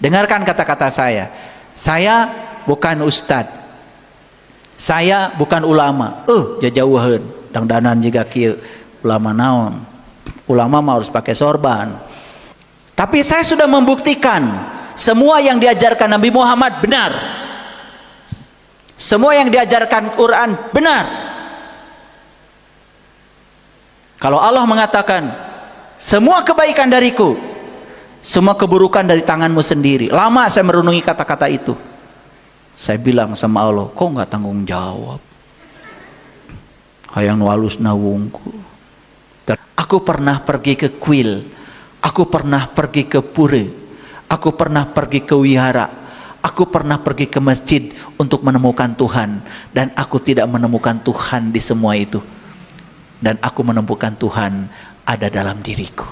Dengarkan kata-kata saya. Saya bukan ustadz. Saya bukan ulama. Jauhan. Dangdanan juga kieu ulama naon. Ulama mah harus pakai sorban. Tapi saya sudah membuktikan semua yang diajarkan Nabi Muhammad benar. Semua yang diajarkan Quran benar. Kalau Allah mengatakan semua kebaikan dariku, semua keburukan dari tanganmu sendiri. Lama saya merenungi kata-kata itu. Saya bilang sama Allah, kok nggak tanggung jawab? Hayang walus nawungku. Aku pernah pergi ke kuil, aku pernah pergi ke pura, aku pernah pergi ke wihara, aku pernah pergi ke masjid untuk menemukan Tuhan, dan aku tidak menemukan Tuhan di semua itu. Dan aku menemukan Tuhan ada dalam diriku.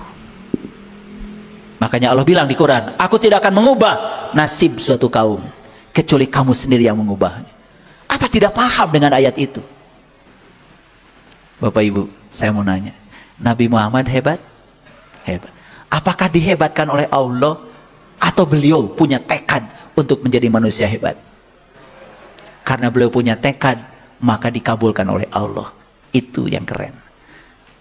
Makanya Allah bilang di Quran, aku tidak akan mengubah nasib suatu kaum kecuali kamu sendiri yang mengubahnya. Apa tidak paham dengan ayat itu? Bapak Ibu, saya mau nanya, Nabi Muhammad hebat? Hebat. Apakah dihebatkan oleh Allah atau beliau punya tekad untuk menjadi manusia hebat? Karena beliau punya tekad, maka dikabulkan oleh Allah. Itu yang keren.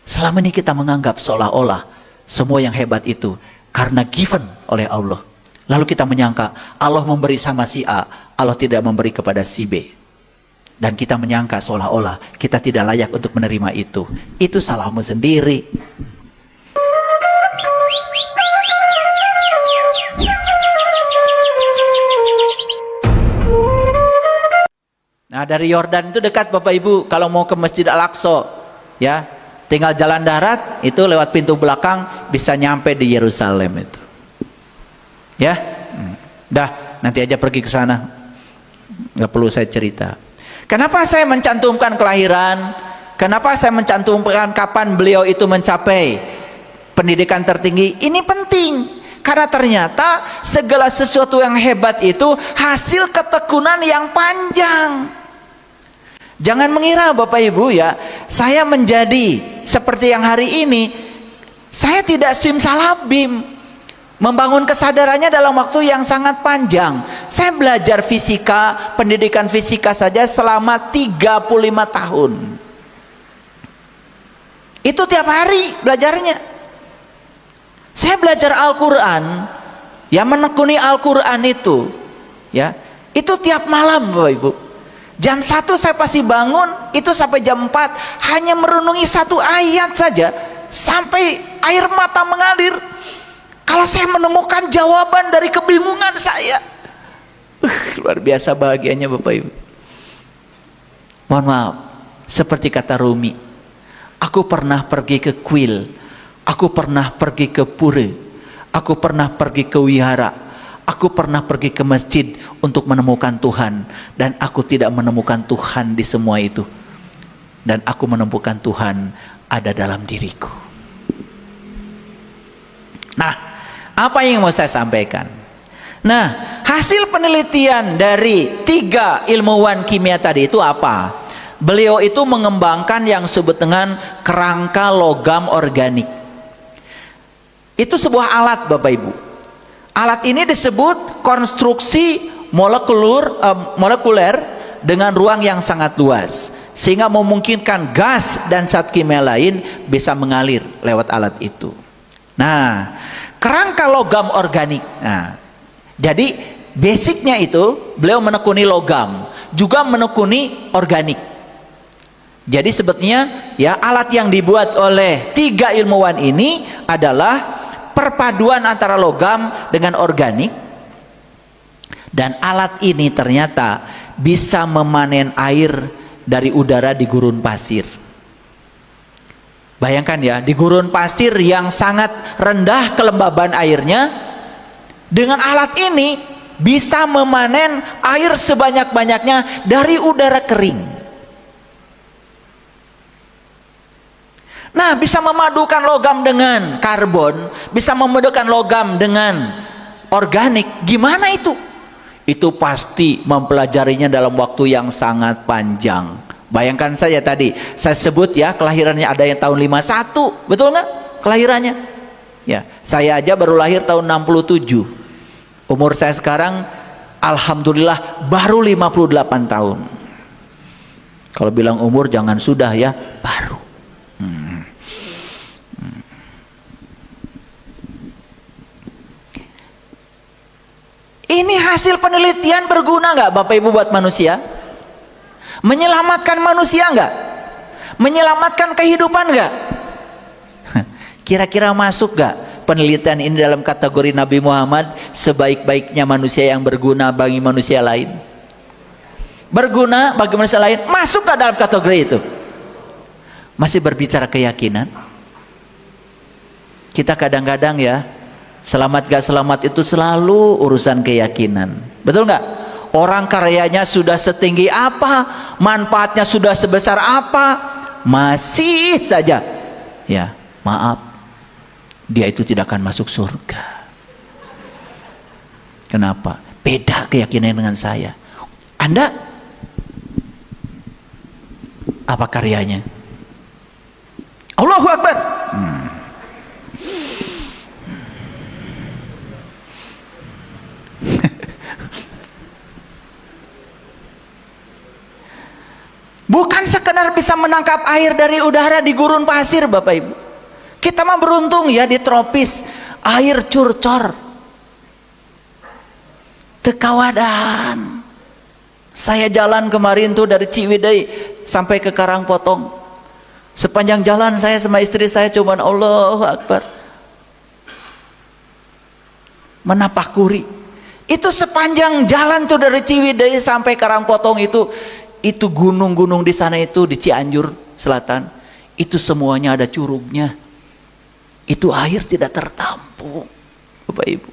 Selama ini kita menganggap seolah-olah semua yang hebat itu karena given oleh Allah. Lalu kita menyangka Allah memberi sama si A, Allah tidak memberi kepada si B. Dan kita menyangka seolah-olah kita tidak layak untuk menerima itu. Itu salahmu sendiri. Nah, dari Yordan itu dekat Bapak Ibu. Kalau mau ke Masjid Al-Aqsa, ya, tinggal jalan darat, itu lewat pintu belakang bisa nyampe di Yerusalem itu. Ya, dah, nanti aja pergi ke sana. Nggak perlu saya cerita. Kenapa saya mencantumkan kelahiran? Kenapa saya mencantumkan kapan beliau itu mencapai pendidikan tertinggi? Ini penting. Karena ternyata segala sesuatu yang hebat itu hasil ketekunan yang panjang. Jangan mengira Bapak Ibu ya, saya menjadi seperti yang hari ini, saya tidak simsalabim. Membangun kesadarannya dalam waktu yang sangat panjang. Saya belajar fisika, pendidikan fisika saja selama 35 tahun. Itu tiap hari belajarnya. Saya belajar Al-Quran, ya, menekuni Al-Quran itu, ya, itu tiap malam Bapak Ibu. Jam 1 saya pasti bangun, itu sampai jam 4 hanya merenungi satu ayat saja sampai air mata mengalir. Kalau saya menemukan jawaban dari kebingungan saya, luar biasa bahagianya Bapak Ibu. Mohon maaf, seperti kata Rumi, aku pernah pergi ke kuil, aku pernah pergi ke pura, aku pernah pergi ke wihara, aku pernah pergi ke masjid untuk menemukan Tuhan, dan aku tidak menemukan Tuhan di semua itu. Dan aku menemukan Tuhan ada dalam diriku. Nah, apa yang mau saya sampaikan? Nah, hasil penelitian dari 3 ilmuwan kimia tadi itu apa? Beliau itu mengembangkan yang disebut dengan kerangka logam organik. Itu sebuah alat Bapak Ibu. Alat ini disebut konstruksi molekuler dengan ruang yang sangat luas, sehingga memungkinkan gas dan zat kimia lain bisa mengalir lewat alat itu. Nah, kerangka logam organik. Nah, jadi basicnya itu beliau menekuni logam, juga menekuni organik. Jadi sebetulnya ya alat yang dibuat oleh 3 ilmuwan ini adalah perpaduan antara logam dengan organik. Dan alat ini ternyata bisa memanen air dari udara di gurun pasir. Bayangkan ya, di gurun pasir yang sangat rendah kelembaban airnya, dengan alat ini bisa memanen air sebanyak-banyaknya dari udara kering. Nah, bisa memadukan logam dengan karbon, bisa memadukan logam dengan organik. Gimana itu? Itu pasti mempelajarinya dalam waktu yang sangat panjang. Bayangkan saja tadi saya sebut ya, kelahirannya ada yang tahun 51, betul nggak kelahirannya? Ya, saya aja baru lahir tahun 67. Umur saya sekarang alhamdulillah baru 58 tahun. Kalau bilang umur jangan sudah ya, baru. Ini hasil penelitian berguna nggak Bapak Ibu buat manusia? Menyelamatkan manusia nggak? Menyelamatkan kehidupan nggak? Kira-kira masuk nggak penelitian ini dalam kategori Nabi Muhammad sebaik-baiknya manusia yang berguna bagi manusia lain? Berguna bagi manusia lain, masuk nggak dalam kategori itu? Masih berbicara keyakinan? Kita kadang-kadang ya, selamat gak selamat itu selalu urusan keyakinan. Betul nggak? Orang karyanya sudah setinggi apa, manfaatnya sudah sebesar apa, masih saja ya maaf, dia itu tidak akan masuk surga. Kenapa? Beda keyakinan dengan saya. Anda apa karyanya? Allahu Akbar. Bukan sekedar bisa menangkap air dari udara di gurun pasir Bapak Ibu. Kita mah beruntung ya di tropis, air curcor. Tekawadan. Saya jalan kemarin tuh dari Ciwidey sampai ke Karangpotong. Sepanjang jalan saya sama istri saya cuman Allahu Akbar. Menapakuri. Itu sepanjang jalan tuh dari Ciwidey sampai Karangpotong itu gunung-gunung di sana itu di Cianjur Selatan, itu semuanya ada curugnya. Itu air tidak tertampung, Bapak Ibu.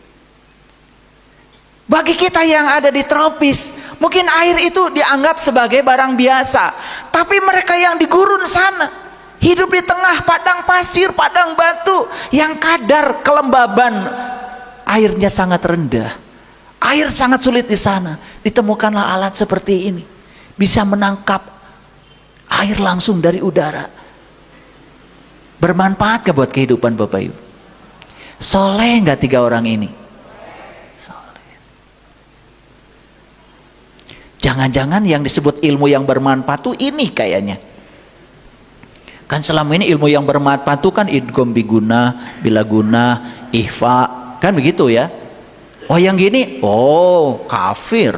Bagi kita yang ada di tropis, mungkin air itu dianggap sebagai barang biasa. Tapi mereka yang di gurun sana, hidup di tengah padang pasir, padang batu, yang kadar kelembaban airnya sangat rendah. Air sangat sulit di sana. Ditemukanlah alat seperti ini. Bisa menangkap air langsung dari udara. Bermanfaat gak buat kehidupan Bapak Ibu? Soleh gak 3 orang ini? Soleh. Jangan-jangan yang disebut ilmu yang bermanfaat tuh ini kayaknya. Kan selama ini ilmu yang bermanfaat tuh kan idgham biguna, bilaguna, ihfa, kan begitu ya. Oh yang gini, oh kafir.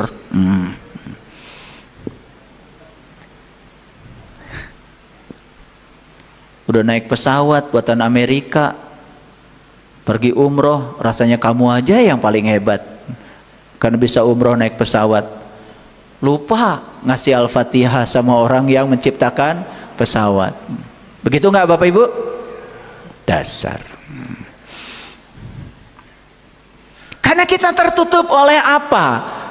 Udah naik pesawat buatan Amerika, pergi umroh, rasanya kamu aja yang paling hebat karena bisa umroh naik pesawat. Lupa ngasih Al-Fatihah sama orang yang menciptakan pesawat. Begitu nggak Bapak Ibu? Dasar. Karena kita tertutup oleh apa?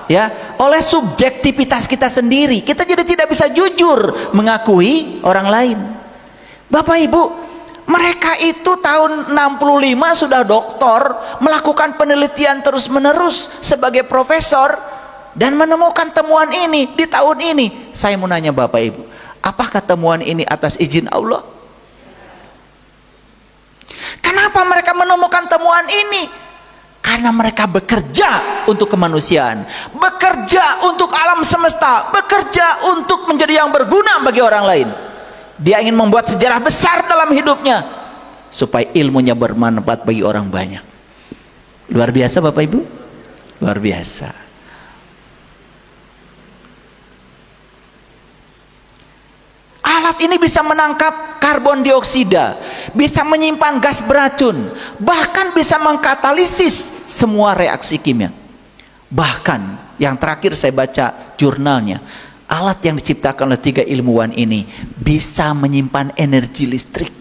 Ya, oleh subjektivitas kita sendiri. Kita jadi tidak bisa jujur mengakui orang lain. Bapak Ibu, mereka itu tahun 65 sudah doktor, melakukan penelitian terus-menerus sebagai profesor dan menemukan temuan ini di tahun ini. Saya mau nanya Bapak Ibu, apakah temuan ini atas izin Allah? Kenapa mereka menemukan temuan ini? Karena mereka bekerja untuk kemanusiaan, bekerja untuk alam semesta, bekerja untuk menjadi yang berguna bagi orang lain. Dia ingin membuat sejarah besar dalam hidupnya supaya ilmunya bermanfaat bagi orang banyak. Luar biasa Bapak Ibu, luar biasa. Alat ini bisa menangkap karbon dioksida, bisa menyimpan gas beracun, bahkan bisa mengkatalisis semua reaksi kimia. Bahkan yang terakhir saya baca jurnalnya, alat yang diciptakan oleh 3 ilmuwan ini bisa menyimpan energi listrik.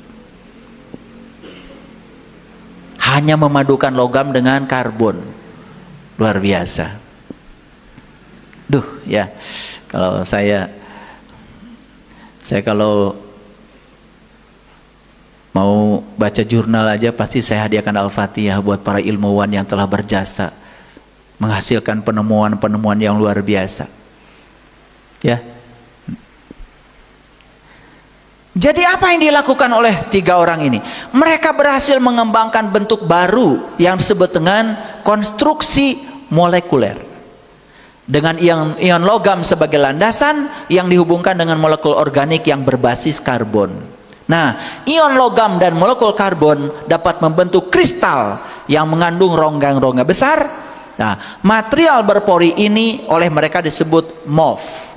Hanya memadukan logam dengan karbon. Luar biasa. Duh ya, kalau saya kalau mau baca jurnal aja pasti saya hadiahkan Al-Fatihah buat para ilmuwan yang telah berjasa menghasilkan penemuan-penemuan yang luar biasa. Ya. Jadi apa yang dilakukan oleh 3 orang ini? Mereka berhasil mengembangkan bentuk baru yang disebut dengan konstruksi molekuler. Dengan ion logam sebagai landasan yang dihubungkan dengan molekul organik yang berbasis karbon. Nah, ion logam dan molekul karbon dapat membentuk kristal yang mengandung rongga-rongga besar. Nah, material berpori ini oleh mereka disebut MOF.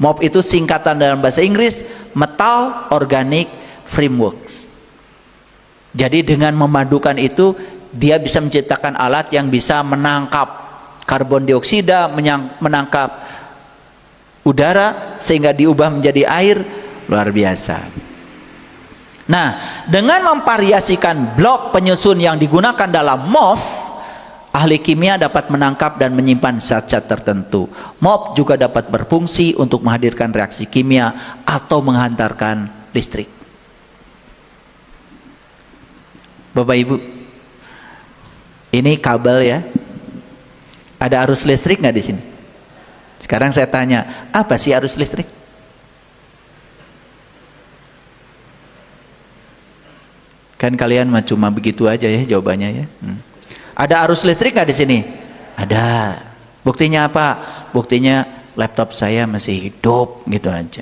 MOF itu singkatan dalam bahasa Inggris Metal Organic Frameworks. Jadi dengan memadukan itu, dia bisa menciptakan alat yang bisa menangkap karbon dioksida, menangkap udara sehingga diubah menjadi air. Luar biasa. Nah, dengan memvariasikan blok penyusun yang digunakan dalam MOF, ahli kimia dapat menangkap dan menyimpan zat-zat tertentu. MOF juga dapat berfungsi untuk menghadirkan reaksi kimia atau menghantarkan listrik. Bapak Ibu, ini kabel ya. Ada arus listrik nggak di sini? Sekarang saya tanya, apa sih arus listrik? Kan kalian mah cuma begitu aja ya jawabannya ya. Ada arus listrik nggak di sini? Ada. Buktinya apa? Buktinya laptop saya masih hidup gitu aja.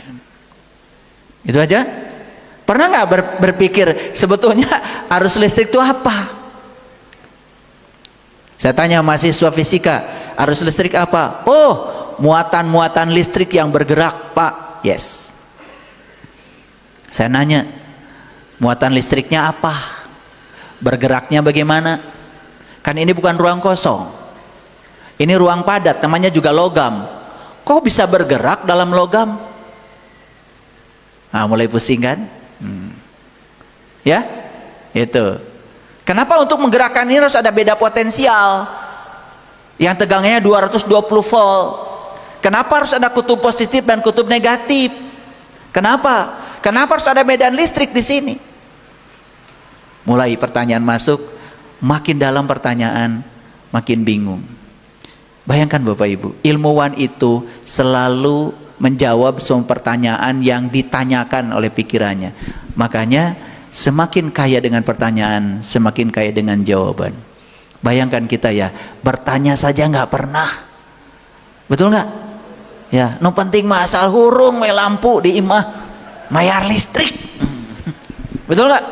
Itu aja? Pernah nggak berpikir sebetulnya arus listrik itu apa? Saya tanya mahasiswa fisika, arus listrik apa? Oh, muatan-muatan listrik yang bergerak, Pak. Yes. Saya nanya, muatan listriknya apa? Bergeraknya bagaimana? Kan ini bukan ruang kosong. Ini ruang padat, namanya juga logam. Kok bisa bergerak dalam logam? Nah, mulai pusing kan? Ya? Itu. Kenapa untuk menggerakkan ini harus ada beda potensial? Yang tegangnya 220 volt. Kenapa harus ada kutub positif dan kutub negatif? Kenapa? Kenapa harus ada medan listrik di sini? Mulai pertanyaan masuk, makin dalam pertanyaan, makin bingung. Bayangkan Bapak Ibu, ilmuwan itu selalu menjawab semua pertanyaan yang ditanyakan oleh pikirannya. Makanya semakin kaya dengan pertanyaan, semakin kaya dengan jawaban. Bayangkan kita ya, bertanya saja nggak pernah. Betul nggak? Ya, no penting mah asal hurung, we lampu di imah, mayar listrik. Betul nggak?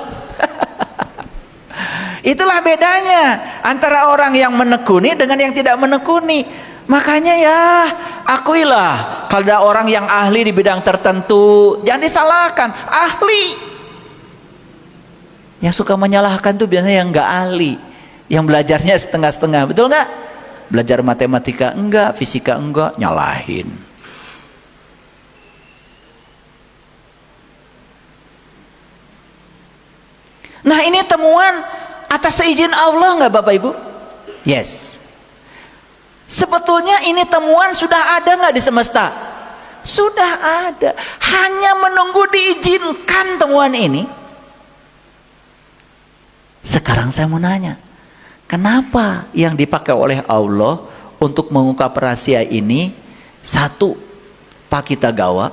Itulah bedanya antara orang yang menekuni dengan yang tidak menekuni. Makanya ya, akuilah kalau ada orang yang ahli di bidang tertentu, jangan disalahkan. Ahli. Yang suka menyalahkan tuh biasanya yang nggak ahli, yang belajarnya setengah-setengah, betul nggak? Belajar matematika enggak, fisika enggak, nyalahin. Nah, ini temuan atas seizin Allah nggak Bapak Ibu? Yes. Sebetulnya ini temuan sudah ada nggak di semesta? Sudah ada, hanya menunggu diizinkan temuan ini. Sekarang saya mau nanya, kenapa yang dipakai oleh Allah untuk mengungkap rahasia ini? 1, Pak Kitagawa,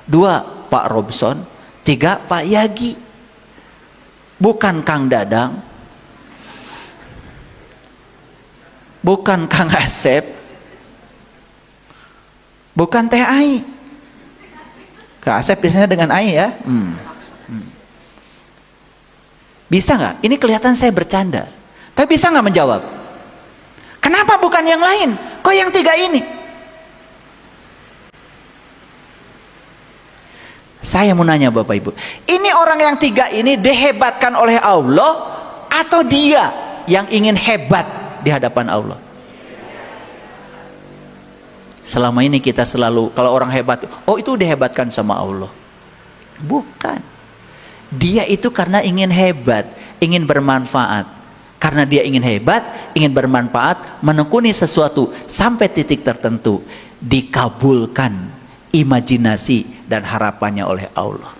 2, Pak Robson, 3, Pak Yagi. Bukan Kang Dadang, bukan Kang Asep, bukan Teh Ai. Kang Asep biasanya dengan Ai ya. Bisa nggak? Ini kelihatan saya bercanda, tapi bisa nggak menjawab? Kenapa bukan yang lain? Kok yang 3 ini? Saya mau nanya Bapak Ibu, ini orang yang 3 ini dihebatkan oleh Allah atau dia yang ingin hebat di hadapan Allah? Selama ini kita selalu kalau orang hebat, oh itu dihebatkan sama Allah. Bukan. Dia itu karena ingin hebat, ingin bermanfaat. Karena dia ingin hebat, ingin bermanfaat, menekuni sesuatu sampai titik tertentu, dikabulkan imajinasi dan harapannya oleh Allah.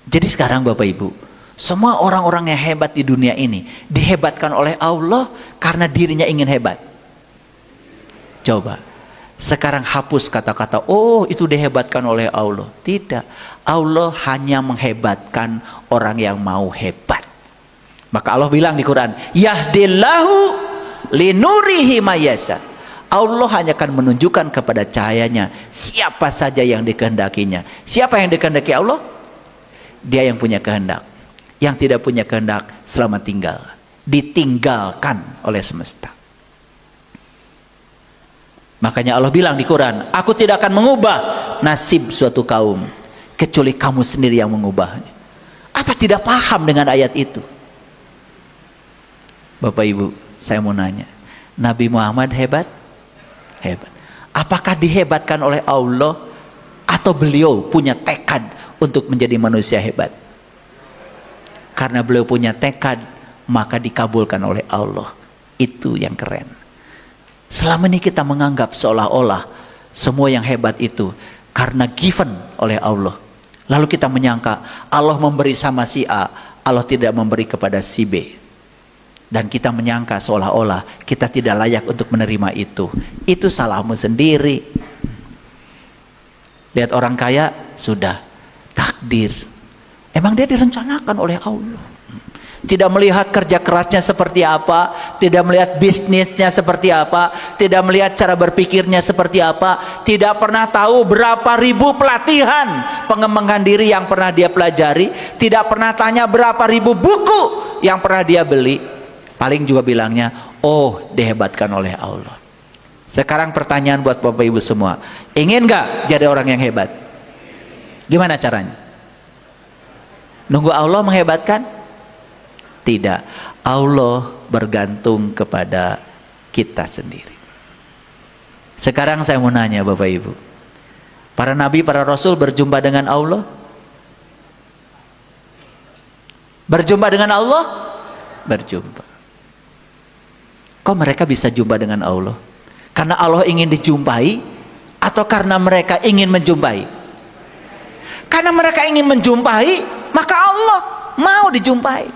Jadi sekarang Bapak Ibu, semua orang-orang yang hebat di dunia ini dihebatkan oleh Allah karena dirinya ingin hebat. Coba sekarang hapus kata-kata oh itu dihebatkan oleh Allah. Tidak, Allah hanya menghebatkan orang yang mau hebat. Maka Allah bilang di Quran, yahdillahu linurihi mayasa. Allah hanya akan menunjukkan kepada cahayanya siapa saja yang dikehendakinya. Siapa yang dikehendaki Allah? Dia yang punya kehendak. Yang tidak punya kehendak selamat tinggal, ditinggalkan oleh semesta. Makanya Allah bilang di Quran, aku tidak akan mengubah nasib suatu kaum kecuali kamu sendiri yang mengubahnya. Apa tidak paham dengan ayat itu? Bapak Ibu, saya mau nanya, Nabi Muhammad hebat? Hebat. Apakah dihebatkan oleh Allah atau beliau punya tekad untuk menjadi manusia hebat? Karena beliau punya tekad, maka dikabulkan oleh Allah. Itu yang keren. Selama ini kita menganggap seolah-olah semua yang hebat itu karena given oleh Allah. Lalu kita menyangka Allah memberi sama si A, Allah tidak memberi kepada si B. Dan kita menyangka seolah-olah kita tidak layak untuk menerima itu. Itu salahmu sendiri. Lihat orang kaya, sudah takdir. Emang dia direncanakan oleh Allah. Tidak melihat kerja kerasnya seperti apa, tidak melihat bisnisnya seperti apa, tidak melihat cara berpikirnya seperti apa, tidak pernah tahu berapa ribu pelatihan pengembangan diri yang pernah dia pelajari, tidak pernah tanya berapa ribu buku yang pernah dia beli. Paling juga bilangnya, oh dihebatkan oleh Allah. Sekarang pertanyaan buat Bapak Ibu semua, ingin gak jadi orang yang hebat? Gimana caranya? Nunggu Allah menghebatkan? Tidak, Allah bergantung kepada kita sendiri. Sekarang saya mau nanya Bapak Ibu, para nabi, para rasul berjumpa dengan Allah? Berjumpa dengan Allah? Berjumpa. Kok mereka bisa jumpa dengan Allah? Karena Allah ingin dijumpai atau karena mereka ingin menjumpai? Karena mereka ingin menjumpai, maka Allah mau dijumpai.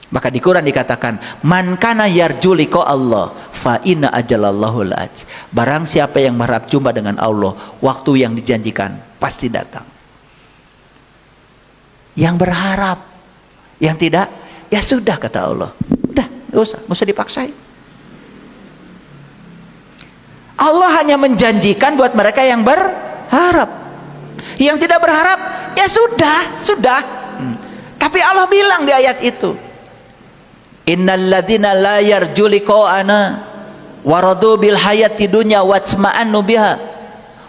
Maka di Quran dikatakan, man kana yarju liqa Allah fa inna ajalallahu la'at. Barang siapa yang berharap jumpa dengan Allah, waktu yang dijanjikan pasti datang. Yang berharap, yang tidak, ya sudah kata Allah. Udah, nggak usah dipaksain. Allah hanya menjanjikan buat mereka yang berharap. Yang tidak berharap, ya sudah. Tapi Allah bilang di ayat itu, innal ladzina la yarju liqa'ana waradu bil hayati dunya watsma'annu biha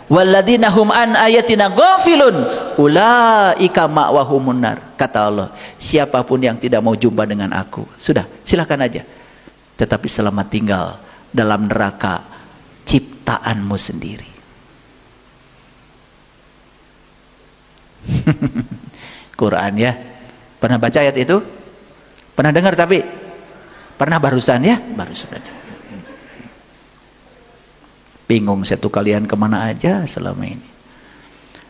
walladzina hum an ayatina ghafilun ulaika ma'wahumun nar. Kata Allah, siapapun yang tidak mau jumpa dengan aku, sudah silakan aja, tetapi selamat tinggal dalam neraka ciptaanmu sendiri. Quran ya. Pernah baca ayat itu? Pernah dengar tapi? Pernah barusan ya? Barusan. Bingung saya tuh kalian kemana aja selama ini.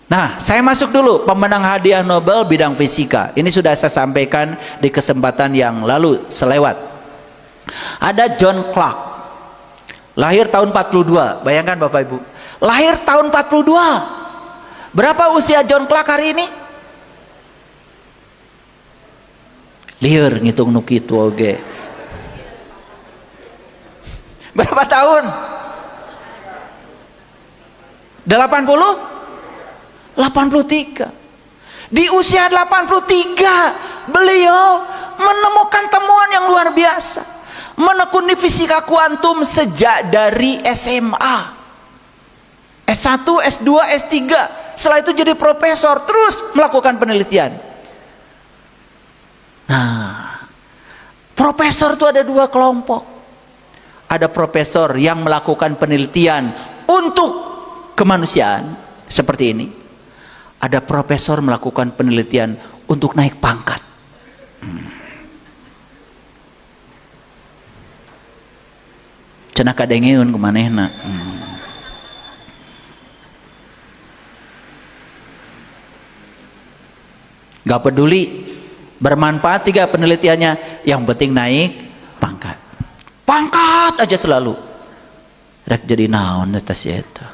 Nah, saya masuk dulu pemenang hadiah Nobel bidang fisika. Ini sudah saya sampaikan di kesempatan yang lalu selewat. Ada John Clark. Lahir tahun 42. Bayangkan Bapak Ibu. Lahir tahun 42. Berapa usia John Clark hari ini? Liur ngitung nu kitu oge. Berapa tahun? 83. Di usia 83 beliau menemukan temuan yang luar biasa. Menekuni fisika kuantum sejak dari SMA. S1, S2, S3. Setelah itu jadi profesor, terus melakukan penelitian. Nah, profesor itu ada dua kelompok. Ada profesor yang melakukan penelitian untuk kemanusiaan seperti ini. Ada profesor melakukan penelitian untuk naik pangkat. Cenah kadengeun kumanehna. Gak peduli bermanfaat tiga penelitiannya, yang penting naik pangkat. Pangkat aja selalu. Rek jadi naon eta si eta.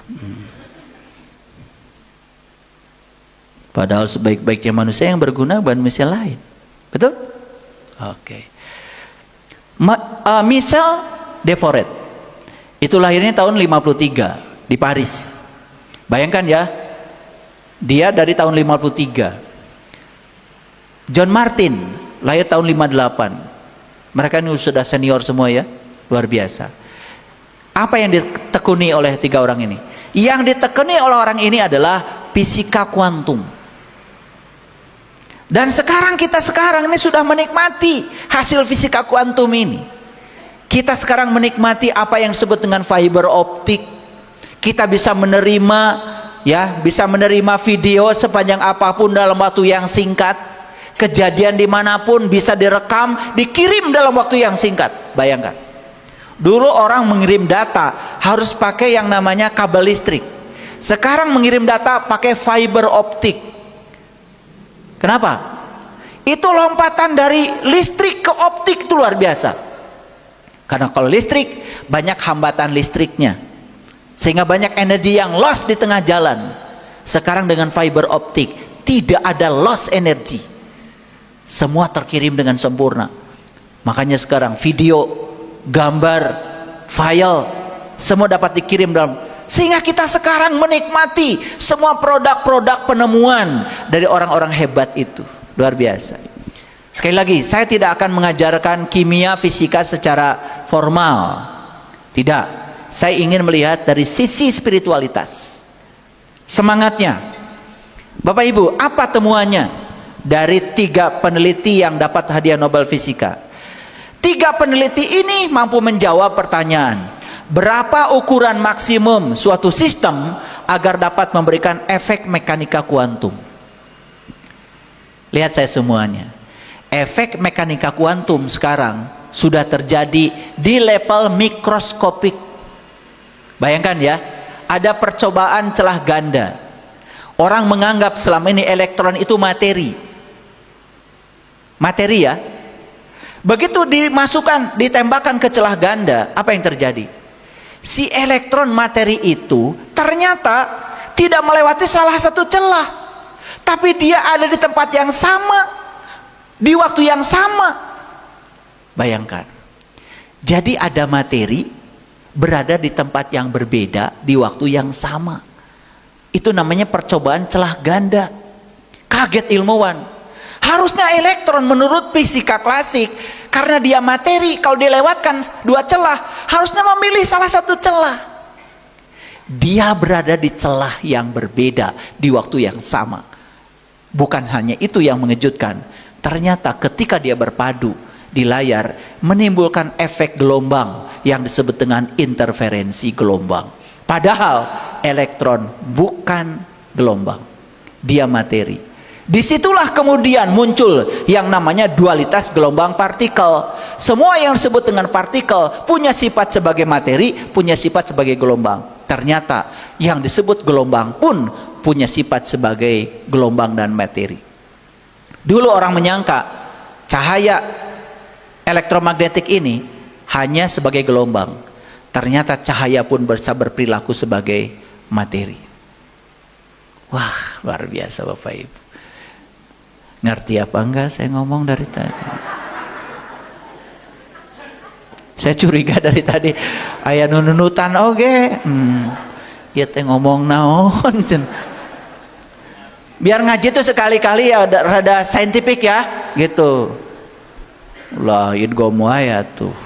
Padahal sebaik-baiknya manusia yang berguna buat manusia lain. Betul? Oke. Michel Devoret itu lahirnya tahun 53 di Paris. Bayangkan ya, dia dari tahun 53. John Martin lahir tahun 58. Mereka ini sudah senior semua ya, luar biasa. Apa yang ditekuni oleh tiga orang ini? Yang ditekuni oleh orang ini adalah fisika kuantum. Dan sekarang kita ini sudah menikmati hasil fisika kuantum ini. Kita sekarang menikmati apa yang disebut dengan fiber optik. Kita bisa menerima ya, bisa menerima video sepanjang apapun dalam waktu yang singkat. Kejadian dimanapun bisa direkam, dikirim dalam waktu yang singkat. Bayangkan, dulu orang mengirim data harus pakai yang namanya kabel listrik. Sekarang mengirim data pakai fiber optik. Kenapa? Itu lompatan dari listrik ke optik itu luar biasa. Karena kalau listrik banyak hambatan listriknya, sehingga banyak energi yang loss di tengah jalan. Sekarang dengan fiber optik tidak ada loss energi, semua terkirim dengan sempurna. Makanya sekarang video, gambar, file semua dapat dikirim dalam, sehingga kita sekarang menikmati semua produk-produk penemuan dari orang-orang hebat itu. Luar biasa. Sekali lagi, saya tidak akan mengajarkan kimia fisika secara formal. Tidak. Saya ingin melihat dari sisi spiritualitas. Semangatnya. Bapak Ibu, apa temuannya dari tiga peneliti yang dapat hadiah Nobel Fisika? Tiga peneliti ini mampu menjawab pertanyaan, berapa ukuran maksimum suatu sistem agar dapat memberikan efek mekanika kuantum? Lihat saya semuanya. Efek mekanika kuantum sekarang sudah terjadi di level mikroskopik. Bayangkan ya, ada percobaan celah ganda. Orang menganggap selama ini elektron itu materi. Materi ya. Begitu dimasukkan, ditembakkan ke celah ganda, apa yang terjadi? Si elektron materi itu ternyata tidak melewati salah satu celah, tapi dia ada di tempat yang sama, di waktu yang sama. Bayangkan, jadi ada materi berada di tempat yang berbeda di waktu yang sama. Itu namanya percobaan celah ganda. Kaget ilmuwan. Harusnya elektron menurut fisika klasik, karena dia materi, kalau dilewatkan dua celah, harusnya memilih salah satu celah. Dia berada di celah yang berbeda di waktu yang sama. Bukan hanya itu yang mengejutkan, ternyata ketika dia berpadu di layar, menimbulkan efek gelombang yang disebut dengan interferensi gelombang. Padahal elektron bukan gelombang, dia materi. Disitulah kemudian muncul yang namanya dualitas gelombang partikel. Semua yang disebut dengan partikel punya sifat sebagai materi, punya sifat sebagai gelombang. Ternyata yang disebut gelombang pun punya sifat sebagai gelombang dan materi. Dulu orang menyangka cahaya elektromagnetik ini hanya sebagai gelombang. Ternyata cahaya pun bisa berperilaku sebagai materi. Wah, luar biasa Bapak Ibu. Ngerti apa enggak saya ngomong dari tadi? Saya curiga dari tadi aya nunutan oge. Ya teh ngomong naon. Biar ngaji tuh sekali-kali ya rada saintifik ya, gitu. Lah, idgomu aya tuh.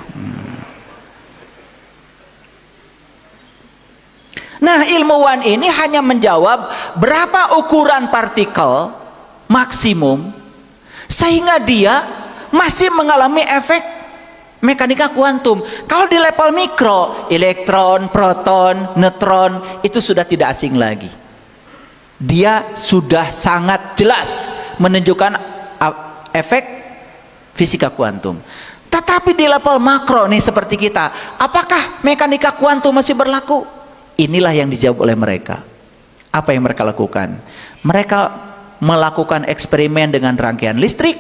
Nah, ilmuwan ini hanya menjawab berapa ukuran partikel maksimum sehingga dia masih mengalami efek mekanika kuantum. Kalau di level mikro, elektron, proton, neutron itu sudah tidak asing lagi. Dia sudah sangat jelas menunjukkan efek fisika kuantum. Tetapi di level makro nih seperti kita, apakah mekanika kuantum masih berlaku? Inilah yang dijawab oleh mereka. Apa yang mereka lakukan? Mereka melakukan eksperimen dengan rangkaian listrik,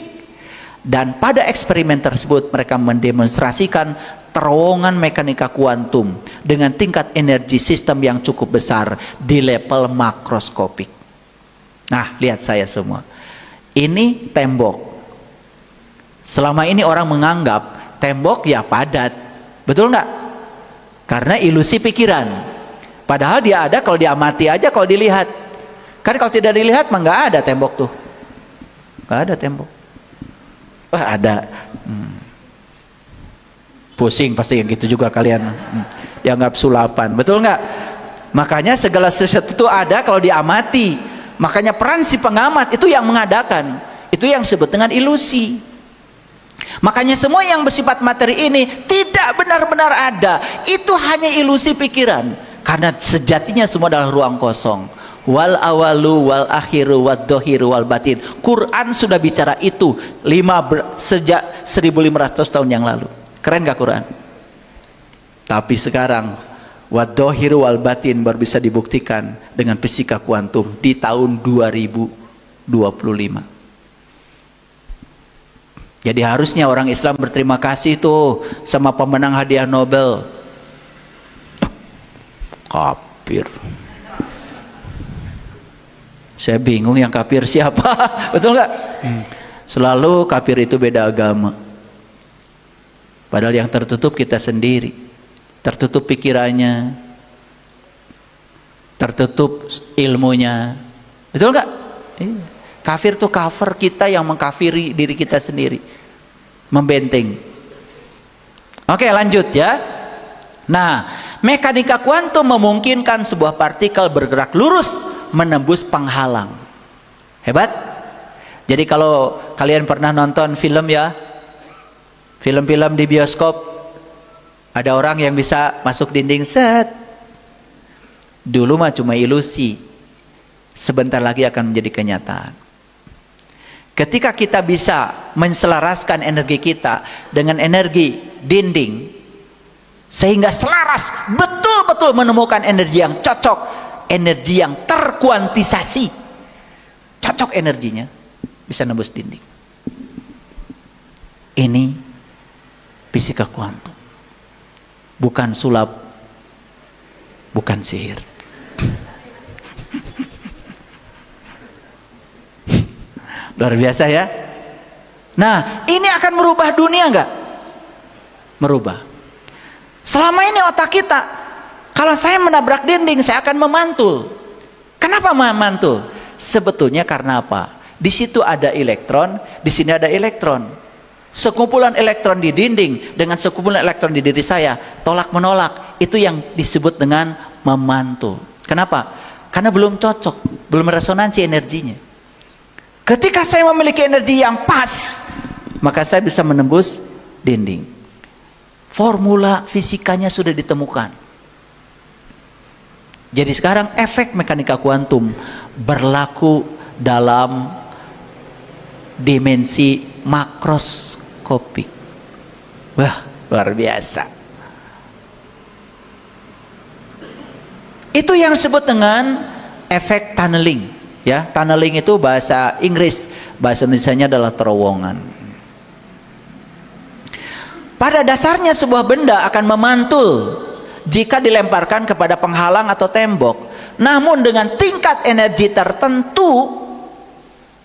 dan pada eksperimen tersebut mereka mendemonstrasikan terowongan mekanika kuantum dengan tingkat energi sistem yang cukup besar di level makroskopik. Nah, lihat saya semua. Ini tembok. Selama ini orang menganggap tembok ya padat, betul nggak? Karena ilusi pikiran. Padahal dia ada kalau diamati aja, kalau dilihat. Kan kalau tidak dilihat mah nggak ada tembok tuh, nggak ada tembok. Wah ada. Pusing pasti yang gitu juga kalian. Dianggap sulapan, betul nggak? Makanya segala sesuatu itu ada kalau diamati. Makanya peran si pengamat itu yang mengadakan. Itu yang disebut dengan ilusi. Makanya semua yang bersifat materi ini tidak benar-benar ada. Itu hanya ilusi pikiran. Karena sejatinya semua adalah ruang kosong. Wal awalu wal akhiru wad dohiru wal batin. Quran sudah bicara itu sejak 1500 tahun yang lalu. Keren gak Quran? Tapi sekarang wad dohiru wal batin baru bisa dibuktikan dengan fisika kuantum di tahun 2025. Jadi harusnya orang Islam berterima kasih tuh sama pemenang hadiah Nobel. Kafir. Saya bingung yang kafir siapa? Betul nggak? Selalu kafir itu beda agama. Padahal yang tertutup kita sendiri. Tertutup pikirannya. Tertutup ilmunya. Betul nggak? Kafir itu cover kita yang mengkafiri diri kita sendiri. Membenteng. Oke lanjut ya. Nah, mekanika kuantum memungkinkan sebuah partikel bergerak lurus menembus penghalang. Hebat. Jadi kalau kalian pernah nonton film ya, film-film di bioskop, ada orang yang bisa masuk dinding set. Dulu mah cuma ilusi, sebentar lagi akan menjadi kenyataan. Ketika kita bisa menselaraskan energi kita dengan energi dinding, sehingga selaras betul-betul menemukan energi yang cocok, energi yang terkuantisasi, cocok energinya, bisa nembus dinding. Ini fisika kuantum, bukan sulap, bukan sihir. Luar biasa ya. Nah, ini akan merubah dunia enggak? Merubah. Selama ini otak kita, kalau saya menabrak dinding, saya akan memantul. Kenapa memantul? Sebetulnya karena apa? Di situ ada elektron, di sini ada elektron. Sekumpulan elektron di dinding dengan sekumpulan elektron di diri saya, tolak menolak, itu yang disebut dengan memantul. Kenapa? Karena belum cocok, belum resonansi energinya. Ketika saya memiliki energi yang pas, maka saya bisa menembus dinding. Formula fisikanya sudah ditemukan. Jadi sekarang efek mekanika kuantum berlaku dalam dimensi makroskopik. Wah, luar biasa. Itu yang disebut dengan efek tunneling. Ya, tunneling itu bahasa Inggris, bahasa Indonesianya adalah terowongan. Pada dasarnya sebuah benda akan memantul jika dilemparkan kepada penghalang atau tembok. Namun dengan tingkat energi tertentu,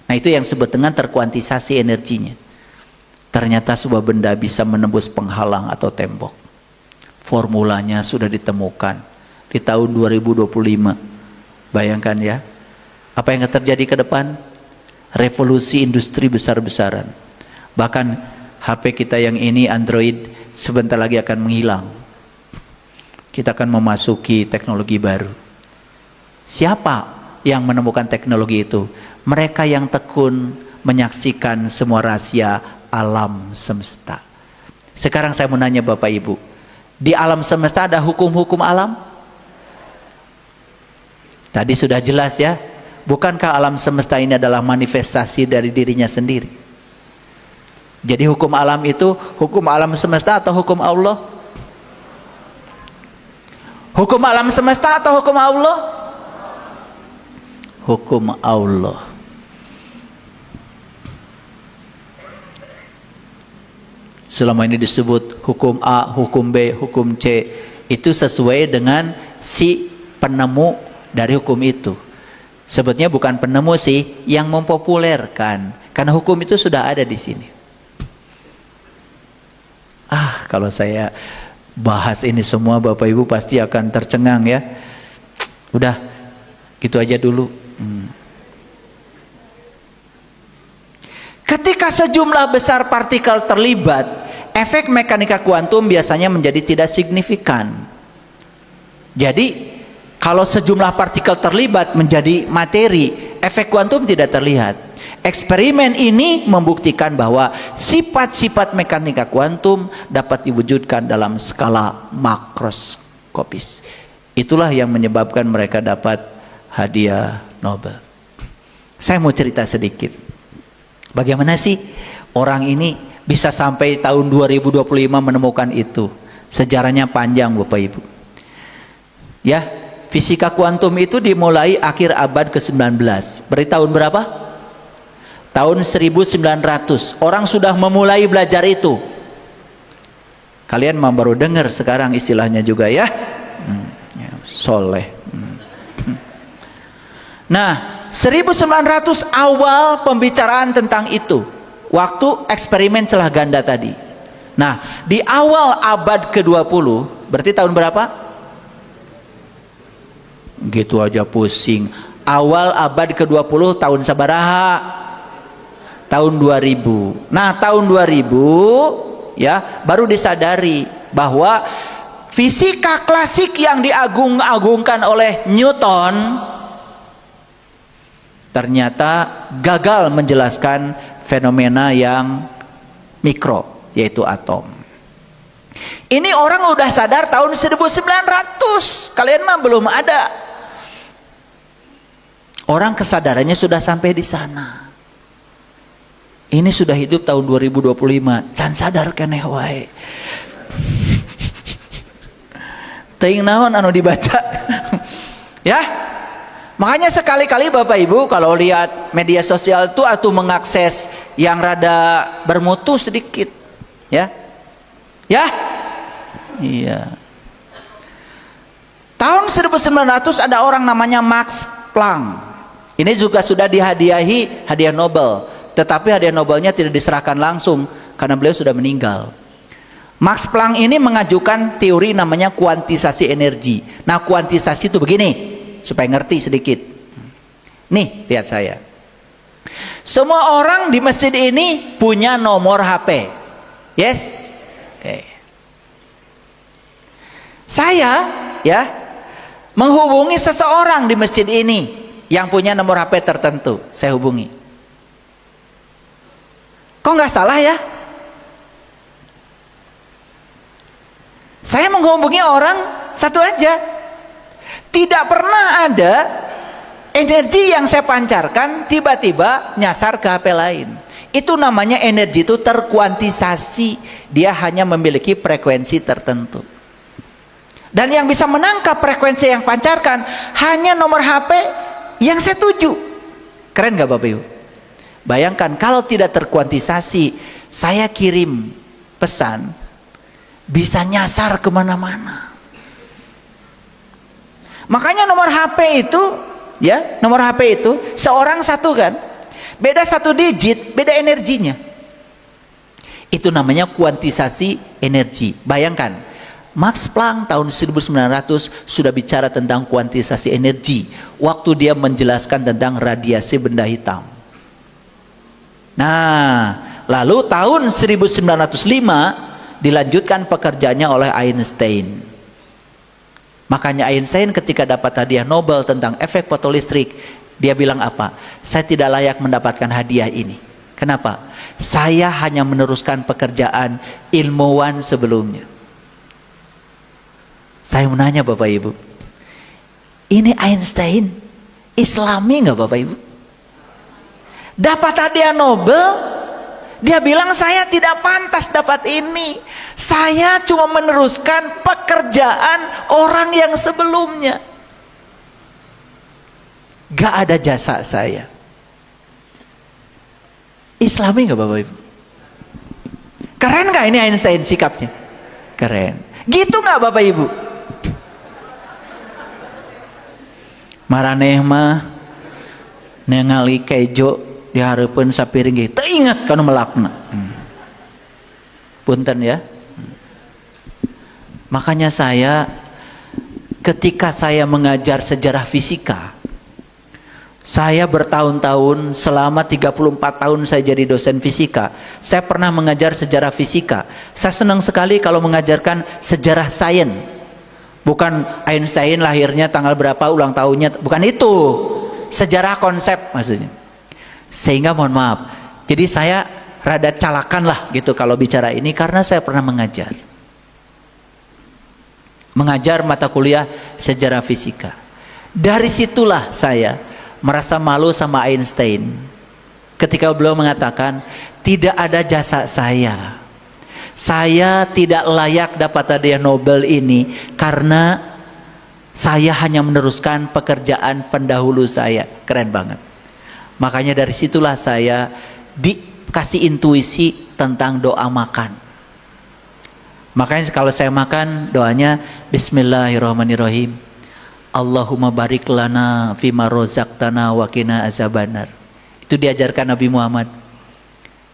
nah itu yang disebut dengan terkuantisasi energinya. Ternyata sebuah benda bisa menembus penghalang atau tembok. Formulanya sudah ditemukan di tahun 2025. Bayangkan ya. Apa yang akan terjadi ke depan? Revolusi industri besar-besaran. Bahkan HP kita yang ini Android sebentar lagi akan menghilang. Kita akan memasuki teknologi baru. Siapa yang menemukan teknologi itu? Mereka yang tekun menyaksikan semua rahasia alam semesta. Sekarang saya mau nanya Bapak Ibu, di alam semesta ada hukum-hukum alam? Tadi sudah jelas ya. Bukankah alam semesta ini adalah manifestasi dari dirinya sendiri? Jadi hukum alam itu hukum alam semesta atau hukum Allah? Hukum alam semesta atau hukum Allah? Hukum Allah. Selama ini disebut hukum A, hukum B, hukum C, itu sesuai dengan si penemu dari hukum itu. Sebetulnya bukan penemu sih, yang mempopulerkan. Karena hukum itu sudah ada di sini. Kalau saya bahas ini semua Bapak Ibu pasti akan tercengang ya. Udah, gitu aja dulu. Ketika sejumlah besar partikel terlibat, efek mekanika kuantum biasanya menjadi tidak signifikan. Jadi, kalau sejumlah partikel terlibat menjadi materi, efek kuantum tidak terlihat. Eksperimen ini membuktikan bahwa sifat-sifat mekanika kuantum dapat diwujudkan dalam skala makroskopis. Itulah yang menyebabkan mereka dapat hadiah Nobel. Saya mau cerita sedikit. Bagaimana sih orang ini bisa sampai tahun 2025 menemukan itu? Sejarahnya panjang Bapak Ibu. Ya, fisika kuantum itu dimulai akhir abad ke-19. Berarti tahun berapa? Tahun 1900. Orang sudah memulai belajar itu. Kalian mah baru dengar sekarang istilahnya juga ya. Soleh. Nah, 1900 awal pembicaraan tentang itu. Waktu eksperimen celah ganda tadi. Nah, di awal abad ke-20, berarti tahun berapa? Gitu aja pusing. Awal abad ke-20 tahun sabaraha? Tahun 2000. Nah, tahun 2000 ya, baru disadari bahwa fisika klasik yang diagung-agungkan oleh Newton ternyata gagal menjelaskan fenomena yang mikro, yaitu atom. Ini orang udah sadar tahun 1900. Kalian mah belum ada. Orang kesadarannya sudah sampai di sana. Ini sudah hidup tahun 2025. Can sadar keneh wae. Teuing naon anu dibaca. Ya. Makanya sekali-kali Bapak Ibu kalau lihat media sosial itu atau mengakses yang rada bermutu sedikit. Ya. Ya. Iya. Tahun 1900 ada orang namanya Max Planck. Ini juga sudah dihadiahi hadiah Nobel. Tetapi hadiah Nobelnya tidak diserahkan langsung karena beliau sudah meninggal. Max Planck ini mengajukan teori namanya kuantisasi energi. Nah, kuantisasi itu begini, supaya ngerti sedikit. Nih, lihat saya. Semua orang di masjid ini punya nomor HP. Yes? Oke. Saya ya menghubungi seseorang di masjid ini yang punya nomor HP tertentu. Saya hubungi. Kok nggak salah ya? Saya menghubungi orang satu aja. Tidak pernah ada energi yang saya pancarkan tiba-tiba nyasar ke HP lain. Itu namanya energi itu terkuantisasi. Dia hanya memiliki frekuensi tertentu. Dan yang bisa menangkap frekuensi yang pancarkan hanya nomor HP yang saya tuju. Keren nggak Bapak Ibu? Bayangkan kalau tidak terkuantisasi, saya kirim pesan bisa nyasar kemana-mana. Makanya nomor HP itu, ya, nomor HP itu seorang satu kan, beda satu digit, beda energinya. Itu namanya kuantisasi energi. Bayangkan, Max Planck tahun 1900 sudah bicara tentang kuantisasi energi waktu dia menjelaskan tentang radiasi benda hitam. Nah, lalu tahun 1905 dilanjutkan pekerjaannya oleh Einstein. Makanya Einstein ketika dapat hadiah Nobel tentang efek fotolistrik, dia bilang apa? Saya tidak layak mendapatkan hadiah ini. Kenapa? Saya hanya meneruskan pekerjaan ilmuwan sebelumnya. Saya menanya Bapak Ibu, ini Einstein Islami nggak Bapak Ibu? Dapat hadiah Nobel, dia bilang saya tidak pantas dapat ini. Saya cuma meneruskan pekerjaan orang yang sebelumnya. Gak ada jasa saya. Islami nggak Bapak Ibu? Keren nggak ini Einstein sikapnya? Keren. Gitu nggak Bapak Ibu? Maraneh mah ningali kejo dihareupeun sapiring ge teu inget kana melakna. Punten ya. Makanya ketika saya mengajar sejarah fisika, saya bertahun-tahun, selama 34 tahun saya jadi dosen fisika, saya pernah mengajar sejarah fisika. Saya senang sekali kalau mengajarkan sejarah sains. Bukan Einstein lahirnya tanggal berapa, ulang tahunnya, bukan itu. Sejarah konsep maksudnya. Sehingga mohon maaf, jadi saya rada calakan lah gitu kalau bicara ini, karena saya pernah mengajar mata kuliah sejarah fisika. Dari situlah saya merasa malu sama Einstein ketika beliau mengatakan, tidak ada jasa saya tidak layak dapat hadiah Nobel ini karena saya hanya meneruskan pekerjaan pendahulu saya. Keren banget. Makanya dari situlah saya dikasih intuisi tentang doa makan. Makanya kalau saya makan, doanya Bismillahirrahmanirrahim. Allahumma barik lana fima rozaqtana wa qina azabannar. Itu diajarkan Nabi Muhammad.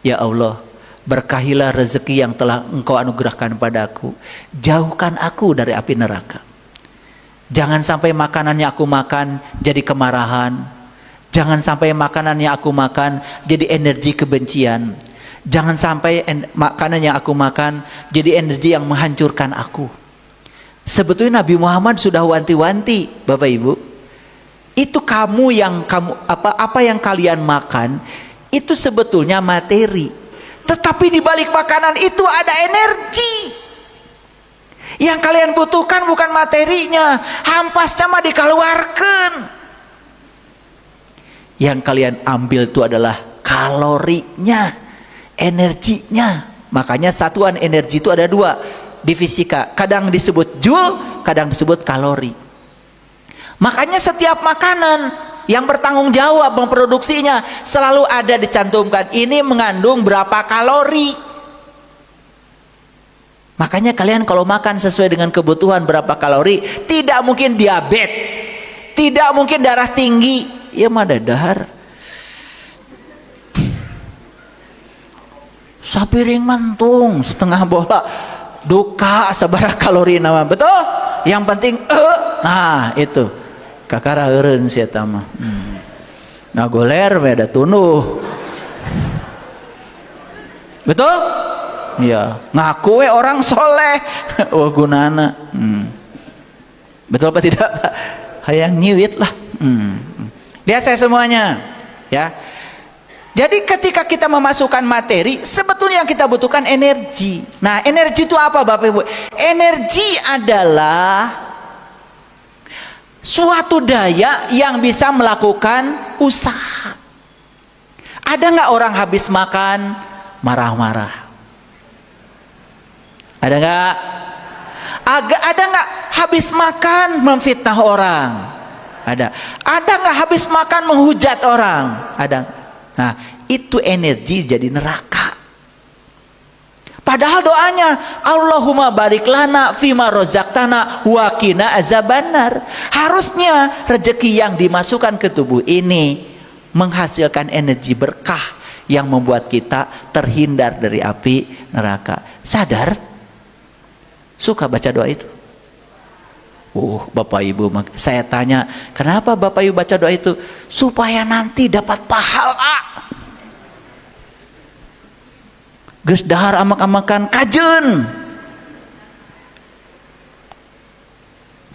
Ya Allah, berkahilah rezeki yang telah Engkau anugerahkan padaku. Jauhkan aku dari api neraka. Jangan sampai makanan yang aku makan jadi kemarahan. Jangan sampai makanan yang aku makan jadi energi kebencian. Jangan sampai makanan yang aku makan jadi energi yang menghancurkan aku. Sebetulnya Nabi Muhammad sudah wanti-wanti, Bapak Ibu. Itu apa yang kalian makan itu sebetulnya materi. Tetapi di balik makanan itu ada energi. Yang kalian butuhkan bukan materinya, hampasnya mah dikeluarkan. Yang kalian ambil itu adalah kalorinya, energinya. Makanya satuan energi itu ada dua di fisika, kadang disebut joule, kadang disebut kalori. Makanya setiap makanan yang bertanggung jawab memproduksinya selalu ada dicantumkan, ini mengandung berapa kalori. Makanya kalian kalau makan sesuai dengan kebutuhan berapa kalori, tidak mungkin diabetes, tidak mungkin darah tinggi, ya mah dahar. Sapiring mantung setengah bola duka sabaraha kalori nama, betul? Yang penting nah itu kakara eureun sia eta mah. Nah goler beda tunuh. Betul? Iya, ngaku we orang soleh. Wah gunana. Betul apa tidak? Hayang nyiwit lah. Lihat saya semuanya, ya. Jadi ketika kita memasukkan materi, sebetulnya yang kita butuhkan energi. Nah, energi itu apa Bapak Ibu? Energi adalah suatu daya yang bisa melakukan usaha. Ada nggak orang habis makan marah-marah? Ada nggak? Ada nggak habis makan memfitnah orang? Ada. Ada nggak habis makan menghujat orang? Ada. Nah, itu energi jadi neraka. Padahal doanya Allahumma barik lana fima rozaqtana wa qina azabannar. Harusnya rezeki yang dimasukkan ke tubuh ini menghasilkan energi berkah yang membuat kita terhindar dari api neraka. Sadar? Suka baca doa itu? Bapak Ibu, saya tanya, kenapa Bapak Ibu baca doa itu? Supaya nanti dapat pahala. Geus dahar amak-amakan kajen.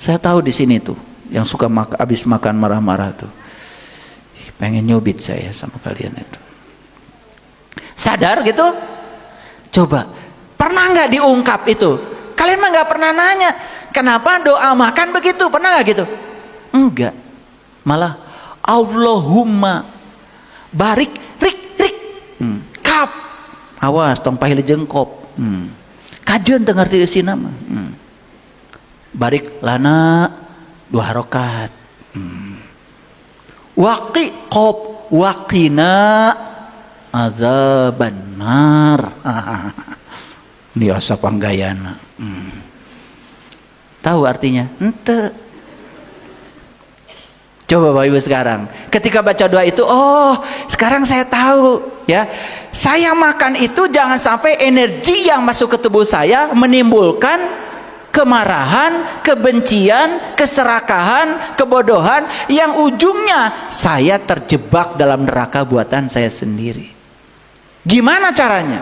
Saya tahu di sini tuh yang suka habis makan marah-marah tuh. Pengen nyubit saya sama kalian itu. Sadar gitu? Coba, pernah nggak diungkap itu? Kalian mah nggak pernah nanya, kenapa doa makan begitu? Pernah nggak gitu? Enggak. Malah Allahumma barik rik kap. Awas tong pahil jengkop. Kajeun teu ngarti eusina mah. Barik lana 2 harokat. Waqi qop waqina azabannar. Ini asa panggayana. Tahu artinya? Ente. Coba Bapak Ibu sekarang, ketika baca doa itu, oh sekarang saya tahu, ya. Saya makan itu jangan sampai energi yang masuk ke tubuh saya menimbulkan kemarahan, kebencian, keserakahan, kebodohan yang ujungnya saya terjebak dalam neraka buatan saya sendiri. Gimana caranya?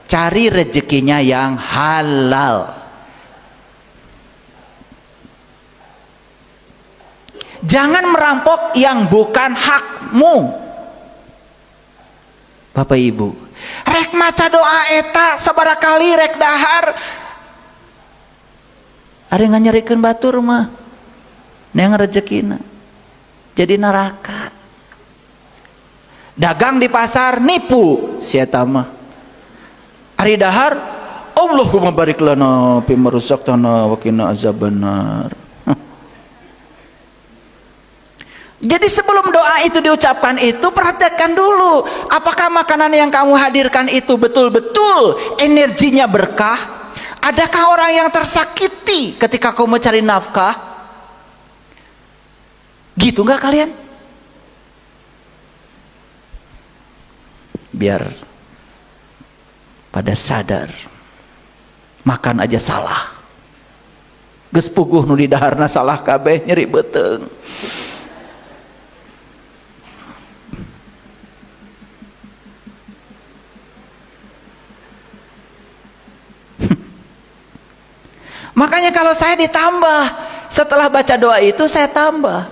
Cari rezekinya yang halal. Jangan merampok yang bukan hakmu. Bapak Ibu, rek maca doa eta sabarakali rek dahar ada yang nyerikeun batur mah neang rezekina jadi neraka. Dagang di pasar nipu si eta mah ari dahar Allahumma barik lana fi marzaqtana wa qina azabannar. Jadi sebelum doa itu diucapkan itu, perhatikan dulu apakah makanan yang kamu hadirkan itu betul-betul energinya berkah. Adakah orang yang tersakiti ketika kamu mencari nafkah? Gitu nggak kalian? Biar pada sadar makan aja salah, geus puguh nu di daharna salah kabeh nyeri beteung. Makanya kalau saya ditambah setelah baca doa itu, saya tambah,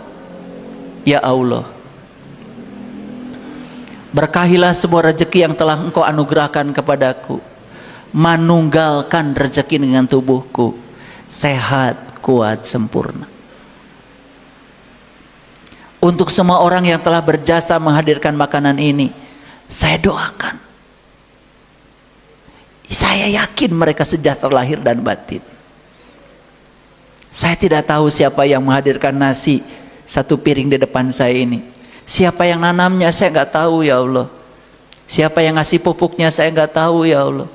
ya Allah, berkahilah semua rezeki yang telah Engkau anugerahkan kepadaku, manunggalkan rezeki dengan tubuhku sehat, kuat, sempurna. Untuk semua orang yang telah berjasa menghadirkan makanan ini, saya doakan, saya yakin mereka sejahtera lahir dan batin. Saya tidak tahu siapa yang menghadirkan nasi satu piring di depan saya ini. Siapa yang nanamnya saya nggak tahu ya Allah. Siapa yang ngasih pupuknya saya nggak tahu ya Allah.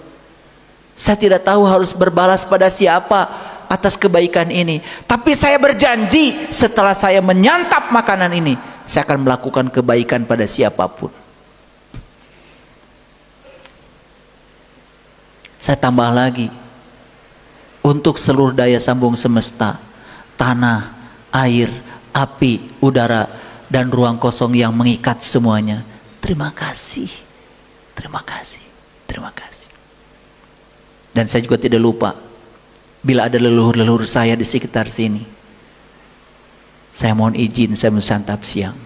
Saya tidak tahu harus berbalas pada siapa atas kebaikan ini. Tapi saya berjanji setelah saya menyantap makanan ini, saya akan melakukan kebaikan pada siapapun. Saya tambah lagi, untuk seluruh daya sambung semesta, tanah, air, api, udara, dan ruang kosong yang mengikat semuanya. Terima kasih, terima kasih, terima kasih. Dan saya juga tidak lupa, bila ada leluhur-leluhur saya di sekitar sini, saya mohon izin saya mensantap siang.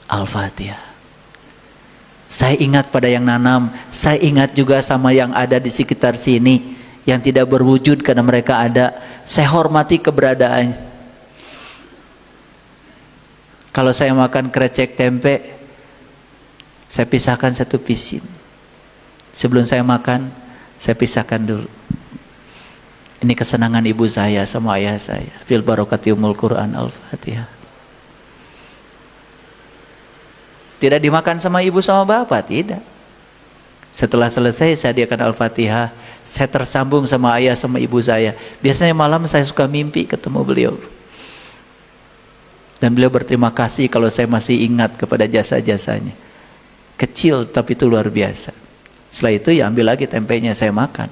Al-Fatihah. Saya ingat pada yang nanam, saya ingat juga sama yang ada di sekitar sini, yang tidak berwujud karena mereka ada. Saya hormati keberadaannya. Kalau saya makan krecek tempe, saya pisahkan satu pisin. Sebelum saya makan, saya pisahkan dulu. Ini kesenangan ibu saya sama ayah saya. Fil barokati umul Quran. Al-Fatihah. Tidak dimakan sama ibu sama bapak, tidak. Setelah selesai saya hadiahkan Al-Fatihah, saya tersambung sama ayah sama ibu saya. Biasanya malam saya suka mimpi ketemu beliau. Dan beliau berterima kasih kalau saya masih ingat kepada jasa-jasanya. Kecil tapi itu luar biasa. Setelah itu ya ambil lagi tempenya saya makan.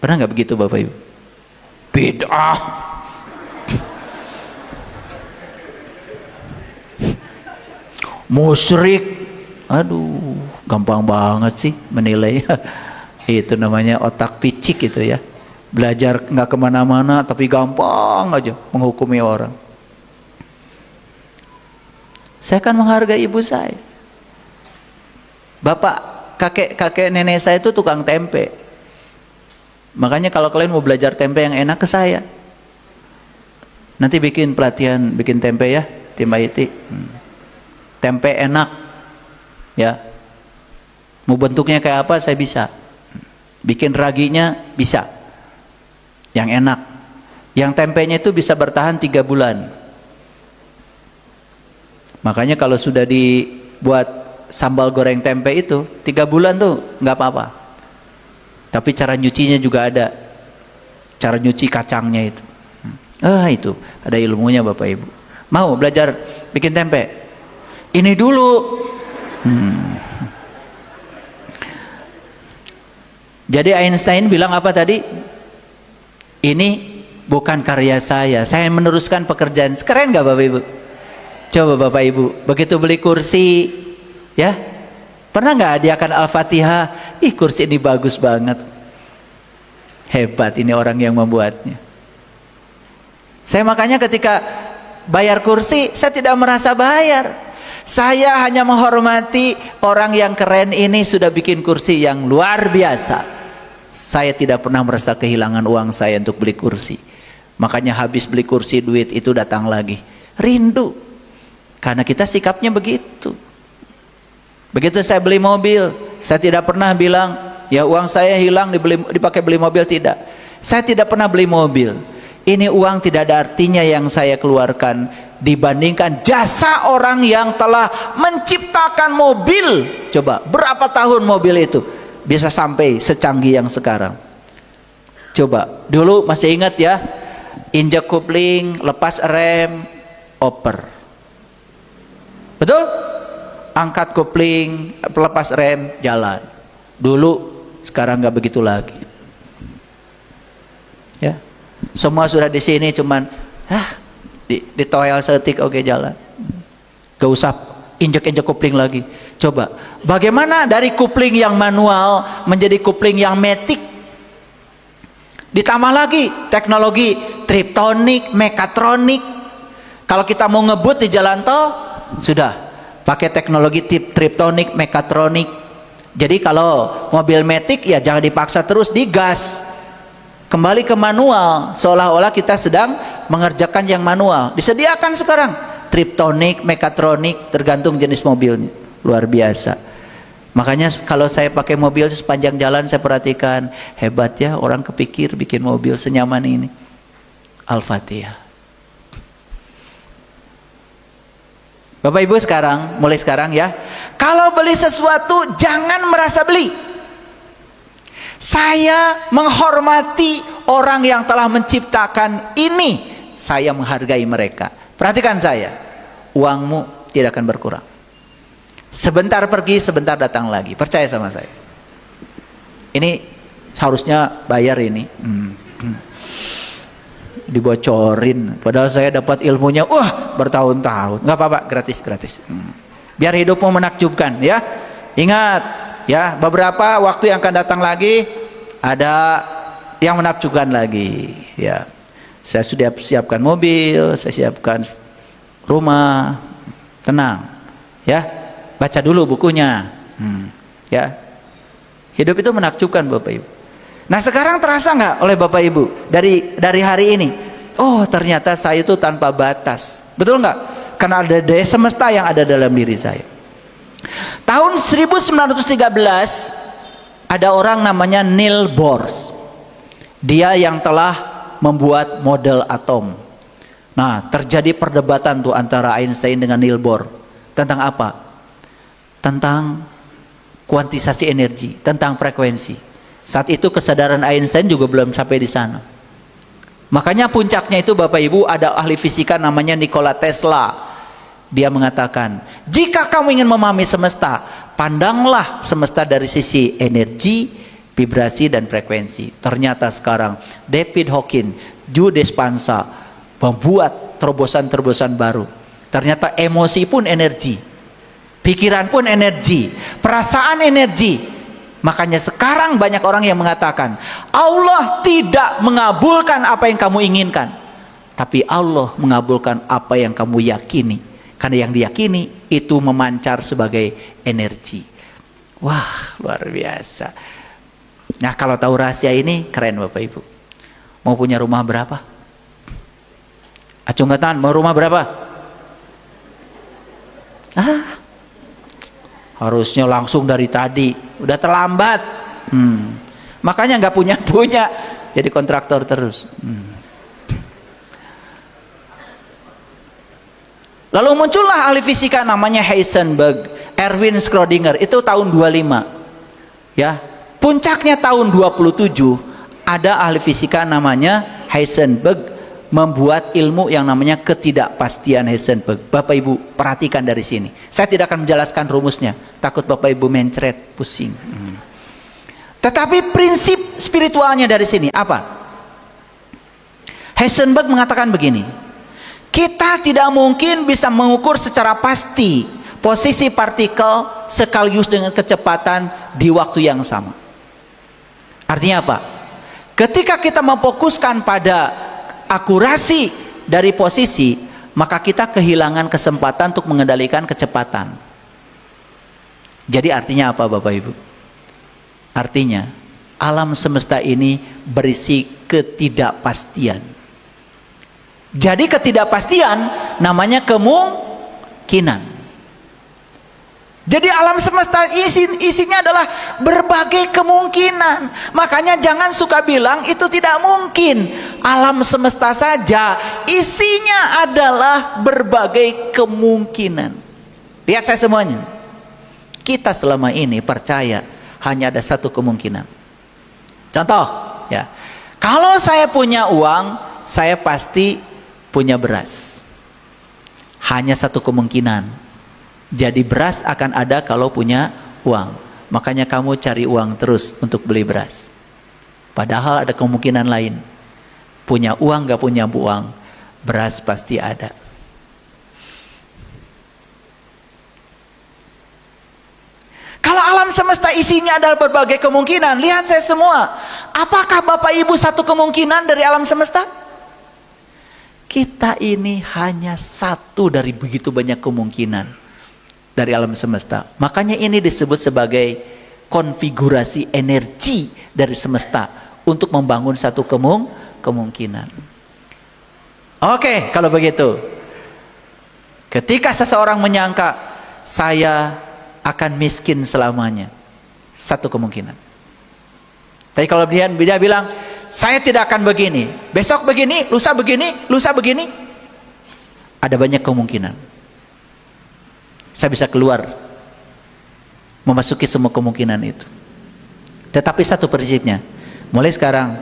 Pernah nggak begitu Bapak Ibu? Bid'ah. Musyrik. Aduh, gampang banget sih menilai. Itu namanya otak picik itu ya. Belajar nggak kemana-mana tapi gampang aja menghukumi orang. Saya kan menghargai ibu saya. Bapak, kakek nenek saya itu tukang tempe. Makanya kalau kalian mau belajar tempe yang enak ke saya. Nanti bikin pelatihan bikin tempe ya, tim IT. Tempe enak ya, mau bentuknya kayak apa saya bisa, bikin raginya bisa, yang enak, yang tempenya itu bisa bertahan 3 bulan. Makanya kalau sudah dibuat sambal goreng tempe itu 3 bulan tuh nggak apa-apa. Tapi cara nyucinya juga ada, cara nyuci kacangnya itu. Itu ada ilmunya Bapak Ibu. Mau belajar bikin tempe? Ini dulu. Jadi Einstein bilang apa tadi? Ini bukan karya saya meneruskan pekerjaan. Keren nggak Bapak Ibu? Coba Bapak Ibu, begitu beli kursi, ya, pernah nggak hadiahkan Al-Fatihah? Ih, kursi ini bagus banget, hebat ini orang yang membuatnya. Saya makanya ketika bayar kursi, saya tidak merasa bayar. Saya hanya menghormati orang yang keren ini sudah bikin kursi yang luar biasa. Saya tidak pernah merasa kehilangan uang saya untuk beli kursi. Makanya habis beli kursi, duit itu datang lagi. Rindu. Karena kita sikapnya begitu. Begitu saya beli mobil, saya tidak pernah bilang, ya uang saya hilang dipakai beli mobil, tidak. Saya tidak pernah beli mobil. Ini uang tidak ada artinya yang saya keluarkan dibandingkan jasa orang yang telah menciptakan mobil. Coba, berapa tahun mobil itu bisa sampai secanggih yang sekarang? Coba, dulu masih ingat ya, injek kopling, lepas rem, oper. Betul? Angkat kopling, lepas rem, jalan. Dulu, sekarang nggak begitu lagi. Ya, semua sudah di sini cuman, di toel setik, oke jalan. Gak usah injek-injek kopling lagi. Coba, bagaimana dari kopling yang manual menjadi kopling yang matic? Ditambah lagi teknologi triptonik, mekatronik. Kalau kita mau ngebut di jalan tol, sudah pakai teknologi triptonik, mekatronik. Jadi kalau mobil matic ya jangan dipaksa terus digas, kembali ke manual, seolah-olah kita sedang mengerjakan yang manual. Disediakan sekarang triptonik, mekatronik, tergantung jenis mobilnya. Luar biasa. Makanya kalau saya pakai mobil sepanjang jalan saya perhatikan, hebat ya orang kepikir bikin mobil senyaman ini. Al-Fatihah. Bapak Ibu sekarang, mulai sekarang ya, kalau beli sesuatu jangan merasa beli. Saya menghormati orang yang telah menciptakan ini. Saya menghargai mereka. Perhatikan saya, uangmu tidak akan berkurang. Sebentar pergi, sebentar datang lagi. Percaya sama saya. Ini harusnya bayar ini. Dibocorin, padahal saya dapat ilmunya bertahun-tahun. Nggak apa-apa, gratis. Biar hidupmu menakjubkan ya. Ingat ya, beberapa waktu yang akan datang lagi ada yang menakjubkan lagi ya. Saya sudah siapkan mobil, saya siapkan rumah. Tenang ya, baca dulu bukunya ya. Hidup itu menakjubkan Bapak Ibu. Nah sekarang terasa nggak oleh Bapak Ibu dari hari ini? Oh ternyata saya itu tanpa batas. Betul nggak? Karena ada daya semesta yang ada dalam diri saya. Tahun 1913 ada orang namanya Niels Bohr. Dia yang telah membuat model atom. Nah terjadi perdebatan tuh antara Einstein dengan Niels Bohr. Tentang apa? Tentang kuantisasi energi, tentang frekuensi. Saat itu kesadaran Einstein juga belum sampai di sana. Makanya puncaknya itu Bapak Ibu, ada ahli fisika namanya Nikola Tesla. Dia mengatakan, jika kamu ingin memahami semesta, pandanglah semesta dari sisi energi, vibrasi dan frekuensi. Ternyata sekarang David Hawking, Joe Dispenza membuat terobosan-terobosan baru. Ternyata emosi pun energi, pikiran pun energi, perasaan energi. Makanya sekarang banyak orang yang mengatakan Allah tidak mengabulkan apa yang kamu inginkan, tapi Allah mengabulkan apa yang kamu yakini. Karena yang diyakini itu memancar sebagai energi. Wah luar biasa. Nah kalau tahu rahasia ini keren Bapak Ibu. Mau punya rumah berapa? Acungkan tangan, mau rumah berapa? Harusnya langsung dari tadi, udah terlambat. Makanya nggak punya, jadi kontraktor terus. Lalu muncullah ahli fisika namanya Heisenberg, Erwin Schrödinger, itu tahun 25. Ya, puncaknya tahun 27 ada ahli fisika namanya Heisenberg membuat ilmu yang namanya ketidakpastian Heisenberg. Bapak Ibu perhatikan dari sini. Saya tidak akan menjelaskan rumusnya, takut Bapak Ibu mencret, pusing. Tetapi prinsip spiritualnya dari sini apa? Heisenberg mengatakan begini, kita tidak mungkin bisa mengukur secara pasti posisi partikel sekaligus dengan kecepatan di waktu yang sama. Artinya apa? Ketika kita memfokuskan pada akurasi dari posisi, maka kita kehilangan kesempatan untuk mengendalikan kecepatan. Jadi artinya apa Bapak Ibu? Artinya alam semesta ini berisi ketidakpastian. Jadi ketidakpastian namanya kemungkinan. Jadi alam semesta isinya adalah berbagai kemungkinan. Makanya jangan suka bilang itu tidak mungkin. Alam semesta saja isinya adalah berbagai kemungkinan. Lihat saya semuanya. Kita selama ini percaya hanya ada satu kemungkinan. Contoh, ya. Kalau saya punya uang, saya pasti punya beras. Hanya satu kemungkinan. Jadi beras akan ada kalau punya uang. Makanya kamu cari uang terus untuk beli beras. Padahal ada kemungkinan lain. Punya uang gak punya uang, beras pasti ada. Kalau alam semesta isinya adalah berbagai kemungkinan, lihat saya semua. Apakah Bapak Ibu satu kemungkinan dari alam semesta? Kita ini hanya satu dari begitu banyak kemungkinan dari alam semesta. Makanya ini disebut sebagai konfigurasi energi dari semesta untuk membangun satu kemungkinan. Oke, kalau begitu, ketika seseorang menyangka saya akan miskin selamanya, satu kemungkinan. Tapi kalau dia bilang saya tidak akan begini, besok begini, lusa begini, ada banyak kemungkinan. Saya bisa keluar, memasuki semua kemungkinan itu. Tetapi satu prinsipnya, mulai sekarang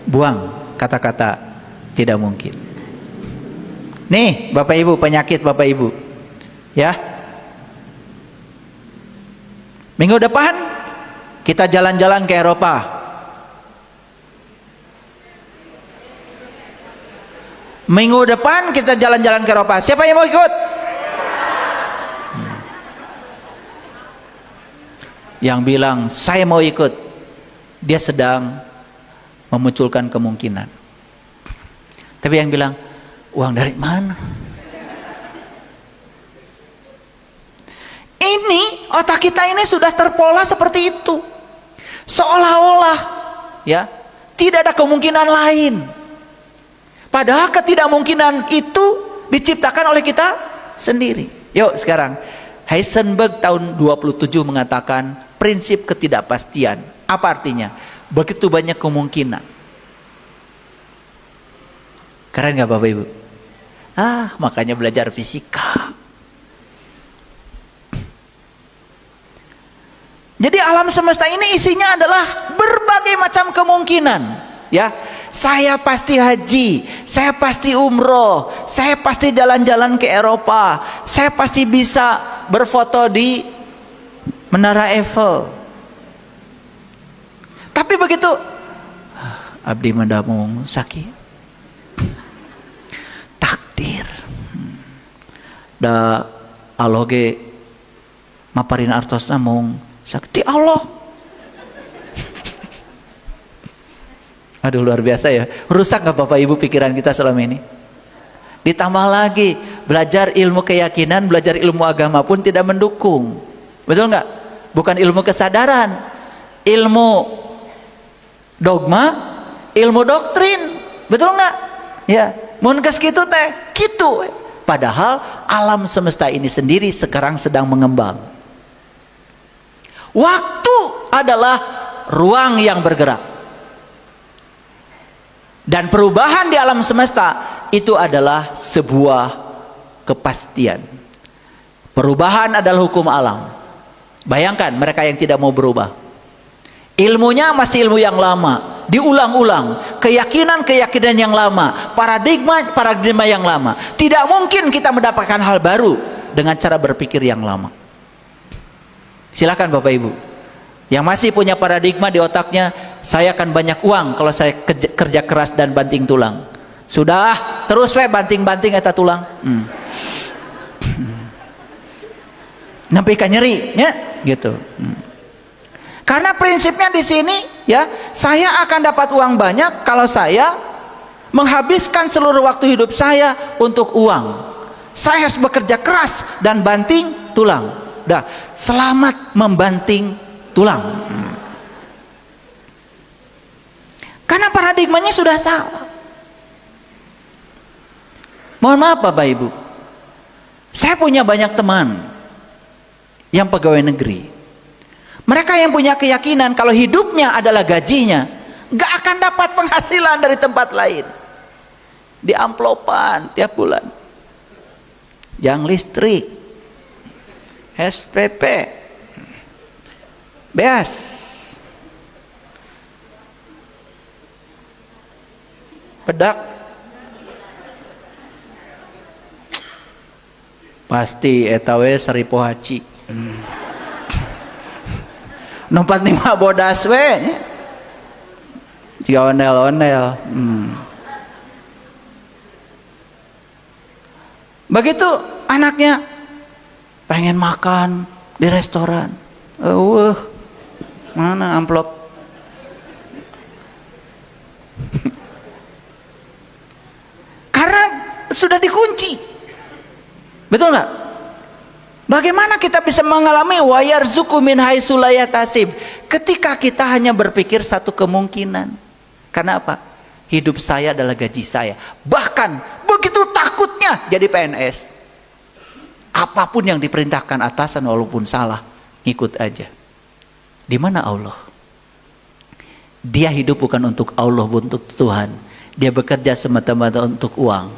buang kata-kata tidak mungkin. Nih Bapak Ibu, penyakit Bapak Ibu, ya. Minggu depan kita jalan-jalan ke Eropa. Minggu depan kita jalan-jalan ke Eropa. Siapa yang mau ikut? Yang bilang saya mau ikut, dia sedang memunculkan kemungkinan. Tapi yang bilang uang dari mana? Ini otak kita ini sudah terpola seperti itu. Seolah-olah ya tidak ada kemungkinan lain. Padahal ketidakmungkinan itu diciptakan oleh kita sendiri. Yuk sekarang, Heisenberg tahun 27 mengatakan prinsip ketidakpastian. Apa artinya? Begitu banyak kemungkinan. Keren gak Bapak Ibu? Makanya belajar fisika. Jadi alam semesta ini isinya adalah berbagai macam kemungkinan. Ya, saya pasti haji, saya pasti umroh, saya pasti jalan-jalan ke Eropa, saya pasti bisa berfoto di Menara Eiffel. Tapi begitu abdi mendamung sakit, takdir da aloge maparin artos namung sakti Allah. Aduh luar biasa ya. Rusak gak Bapak Ibu pikiran kita selama ini? Ditambah lagi belajar ilmu keyakinan, belajar ilmu agama pun tidak mendukung. Betul nggak? Bukan ilmu kesadaran, ilmu dogma, ilmu doktrin. Betul nggak? Ya, mun geus kitu teh, kitu. Padahal alam semesta ini sendiri sekarang sedang mengembang. Waktu adalah ruang yang bergerak. Dan perubahan di alam semesta itu adalah sebuah kepastian. Perubahan adalah hukum alam. Bayangkan mereka yang tidak mau berubah. Ilmunya masih ilmu yang lama, diulang-ulang. Keyakinan-keyakinan yang lama, paradigma yang lama. Tidak mungkin kita mendapatkan hal baru dengan cara berpikir yang lama. Silakan Bapak Ibu. Yang masih punya paradigma di otaknya, saya akan banyak uang kalau saya kerja keras dan banting tulang. Sudah, terus we banting-banting eta tulang. Nampi ka nyeri, ya, gitu. Karena prinsipnya di sini, ya, saya akan dapat uang banyak kalau saya menghabiskan seluruh waktu hidup saya untuk uang. Saya harus bekerja keras dan banting tulang. Dah, selamat membanting tulang. Karena paradigmanya sudah salah. Mohon maaf Bapak Ibu, saya punya banyak teman yang pegawai negeri. Mereka yang punya keyakinan kalau hidupnya adalah gajinya, gak akan dapat penghasilan dari tempat lain. Di amplopan tiap bulan, yang listrik, SPP, beas, pedak, pasti etawe seribu haji. Numpat lima bodas we, jika ondel-ondel. Begitu anaknya pengen makan di restoran, mana amplop? Karena sudah dikunci, betul nggak? Bagaimana kita bisa mengalami wayarzuqu min haitsu la yahtasib ketika kita hanya berpikir satu kemungkinan? Karena apa? Hidup saya adalah gaji saya. Bahkan begitu takutnya jadi PNS. Apapun yang diperintahkan atasan walaupun salah, ikut aja. Di mana Allah? Dia hidup bukan untuk Allah, untuk Tuhan. Dia bekerja semata-mata untuk uang.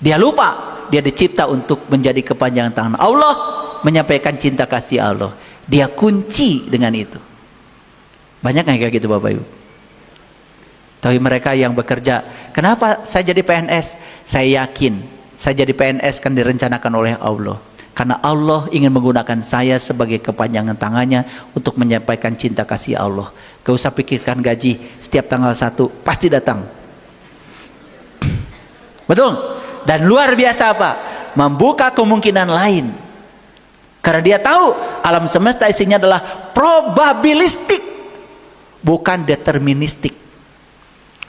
Dia lupa dia dicipta untuk menjadi kepanjangan tangan Allah, menyampaikan cinta kasih Allah. Dia kunci dengan itu. Banyak yang kayak gitu Bapak Ibu. Tapi mereka yang bekerja, kenapa saya jadi PNS? Saya yakin saya jadi PNS kan direncanakan oleh Allah. Karena Allah ingin menggunakan saya sebagai kepanjangan tangannya untuk menyampaikan cinta kasih Allah. Gak usah pikirkan gaji, setiap tanggal 1 pasti datang. Betul? Dan luar biasa apa? Membuka kemungkinan lain. Karena dia tahu alam semesta isinya adalah probabilistik, bukan deterministik.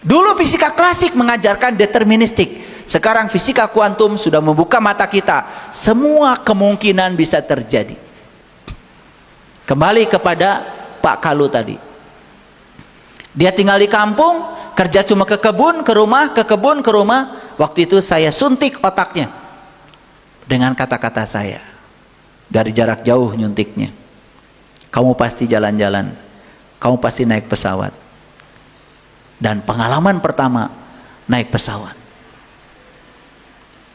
Dulu fisika klasik mengajarkan deterministik. Sekarang fisika kuantum sudah membuka mata kita. Semua kemungkinan bisa terjadi. Kembali kepada Pak Kalu tadi. Dia tinggal di kampung, kerja cuma ke kebun, ke rumah, ke kebun, ke rumah. Waktu itu saya suntik otaknya dengan kata-kata saya. Dari jarak jauh nyuntiknya. Kamu pasti jalan-jalan. Kamu pasti naik pesawat. Dan pengalaman pertama naik pesawat.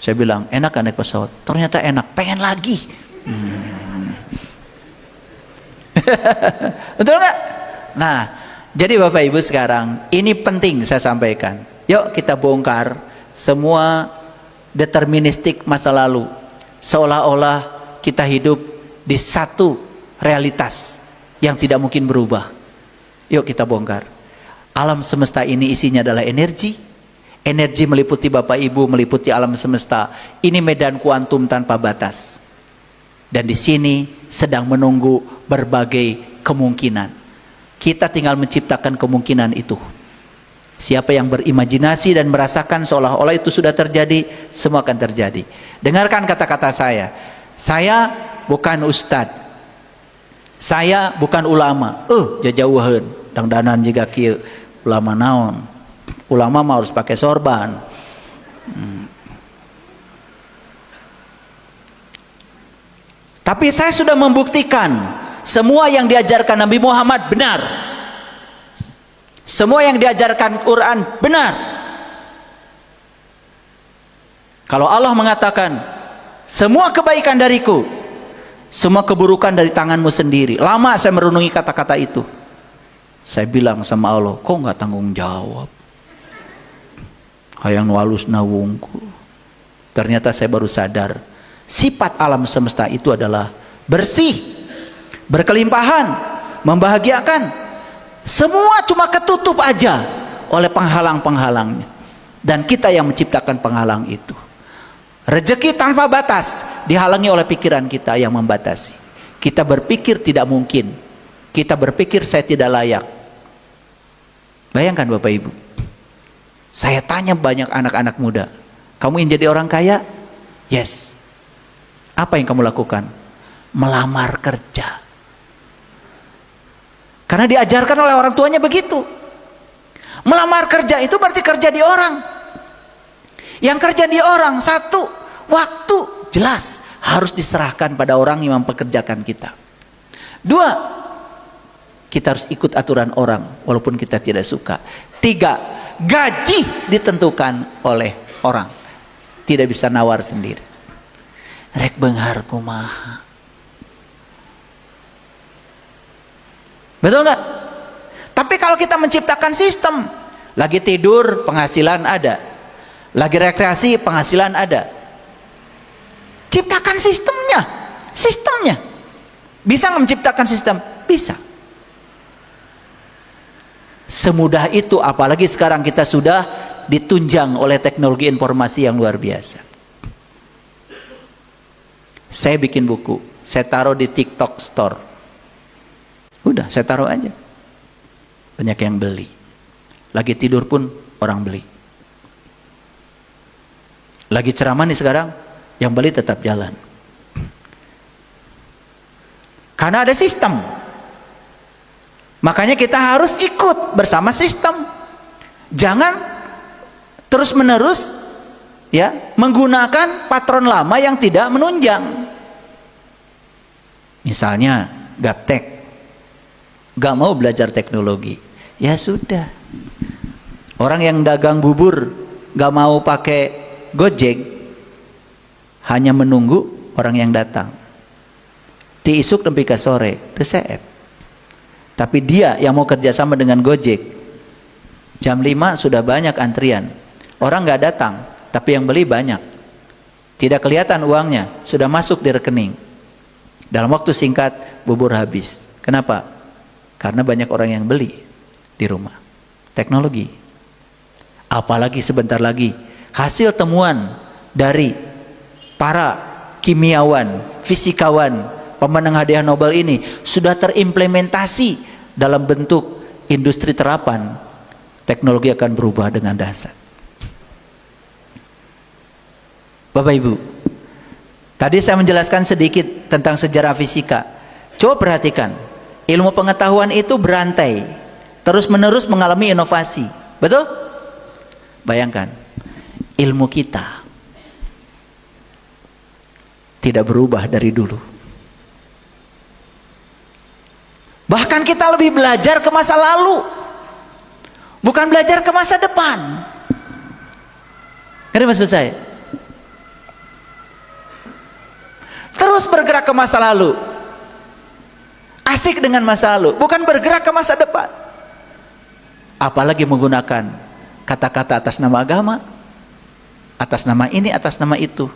Saya bilang, enak kan naik pesawat? Ternyata enak, pengen lagi. Betul nggak? Nah, jadi Bapak Ibu sekarang, ini penting saya sampaikan. Yuk kita bongkar semua deterministik masa lalu. Seolah-olah kita hidup di satu realitas yang tidak mungkin berubah. Yuk kita bongkar. Alam semesta ini isinya adalah energi. Energi meliputi Bapak Ibu, meliputi alam semesta. Ini medan kuantum tanpa batas. Dan di sini sedang menunggu berbagai kemungkinan. Kita tinggal menciptakan kemungkinan itu. Siapa yang berimajinasi dan merasakan seolah-olah itu sudah terjadi, semua akan terjadi. Dengarkan kata-kata saya. Saya bukan ustadz. Saya bukan ulama. Jajauhan. Dangdanan juga kieu ulama naon. Ulama mah harus pakai sorban. Tapi saya sudah membuktikan semua yang diajarkan Nabi Muhammad benar. Semua yang diajarkan Quran benar. Kalau Allah mengatakan semua kebaikan dariku, semua keburukan dari tanganmu sendiri. Lama saya merenungi kata-kata itu. Saya bilang sama Allah, kok nggak tanggung jawab? Hayang walus nawungku. Ternyata saya baru sadar, sifat alam semesta itu adalah bersih, berkelimpahan, membahagiakan. Semua cuma ketutup aja oleh penghalang-penghalangnya. Dan kita yang menciptakan penghalang itu. Rezeki tanpa batas dihalangi oleh pikiran kita yang membatasi. Kita berpikir tidak mungkin. Kita berpikir saya tidak layak. Bayangkan Bapak Ibu. Saya tanya banyak anak-anak muda, kamu ingin jadi orang kaya? Yes. Apa yang kamu lakukan? Melamar kerja. Karena diajarkan oleh orang tuanya begitu. Melamar kerja itu berarti kerja di orang. Yang kerja di orang, satu, waktu jelas harus diserahkan pada orang yang mempekerjakan kita. Dua, kita harus ikut aturan orang walaupun kita tidak suka. Tiga, gaji ditentukan oleh orang, tidak bisa nawar sendiri. Rek benghar kumaha. Betul nggak? Tapi kalau kita menciptakan sistem, lagi tidur penghasilan ada, lagi rekreasi penghasilan ada. Ciptakan sistemnya. Bisa nggak menciptakan sistem? Bisa. Semudah itu, apalagi sekarang kita sudah ditunjang oleh teknologi informasi yang luar biasa. Saya bikin buku, saya taruh di TikTok Store. Udah, saya taruh aja. Banyak yang beli. Lagi tidur pun orang beli. Lagi ceramah nih sekarang, yang beli tetap jalan. Karena ada sistem. Makanya kita harus ikut bersama sistem. Jangan terus-menerus ya menggunakan patron lama yang tidak menunjang. Misalnya gaptek, gak mau belajar teknologi, ya sudah. Orang yang dagang bubur gak mau pakai Gojek, hanya menunggu orang yang datang. Ti isuk nempi ka sore, teu seep. Tapi dia yang mau kerjasama dengan Gojek, jam 5 sudah banyak antrian, orang nggak datang, tapi yang beli banyak, tidak kelihatan uangnya, sudah masuk di rekening. Dalam waktu singkat bubur habis. Kenapa? Karena banyak orang yang beli di rumah. Teknologi. Apalagi sebentar lagi hasil temuan dari para kimiawan, fisikawan, pemenang hadiah Nobel ini sudah terimplementasi dalam bentuk industri terapan. Teknologi akan berubah dengan dasar. Bapak Ibu, tadi saya menjelaskan sedikit tentang sejarah fisika. Coba perhatikan, ilmu pengetahuan itu berantai, terus menerus mengalami inovasi. Betul? Bayangkan, ilmu kita tidak berubah dari dulu. Bahkan kita lebih belajar ke masa lalu, bukan belajar ke masa depan. Ngerti maksud saya? Terus bergerak ke masa lalu, asik dengan masa lalu, bukan bergerak ke masa depan. Apalagi menggunakan kata-kata atas nama agama, atas nama ini, atas nama itu.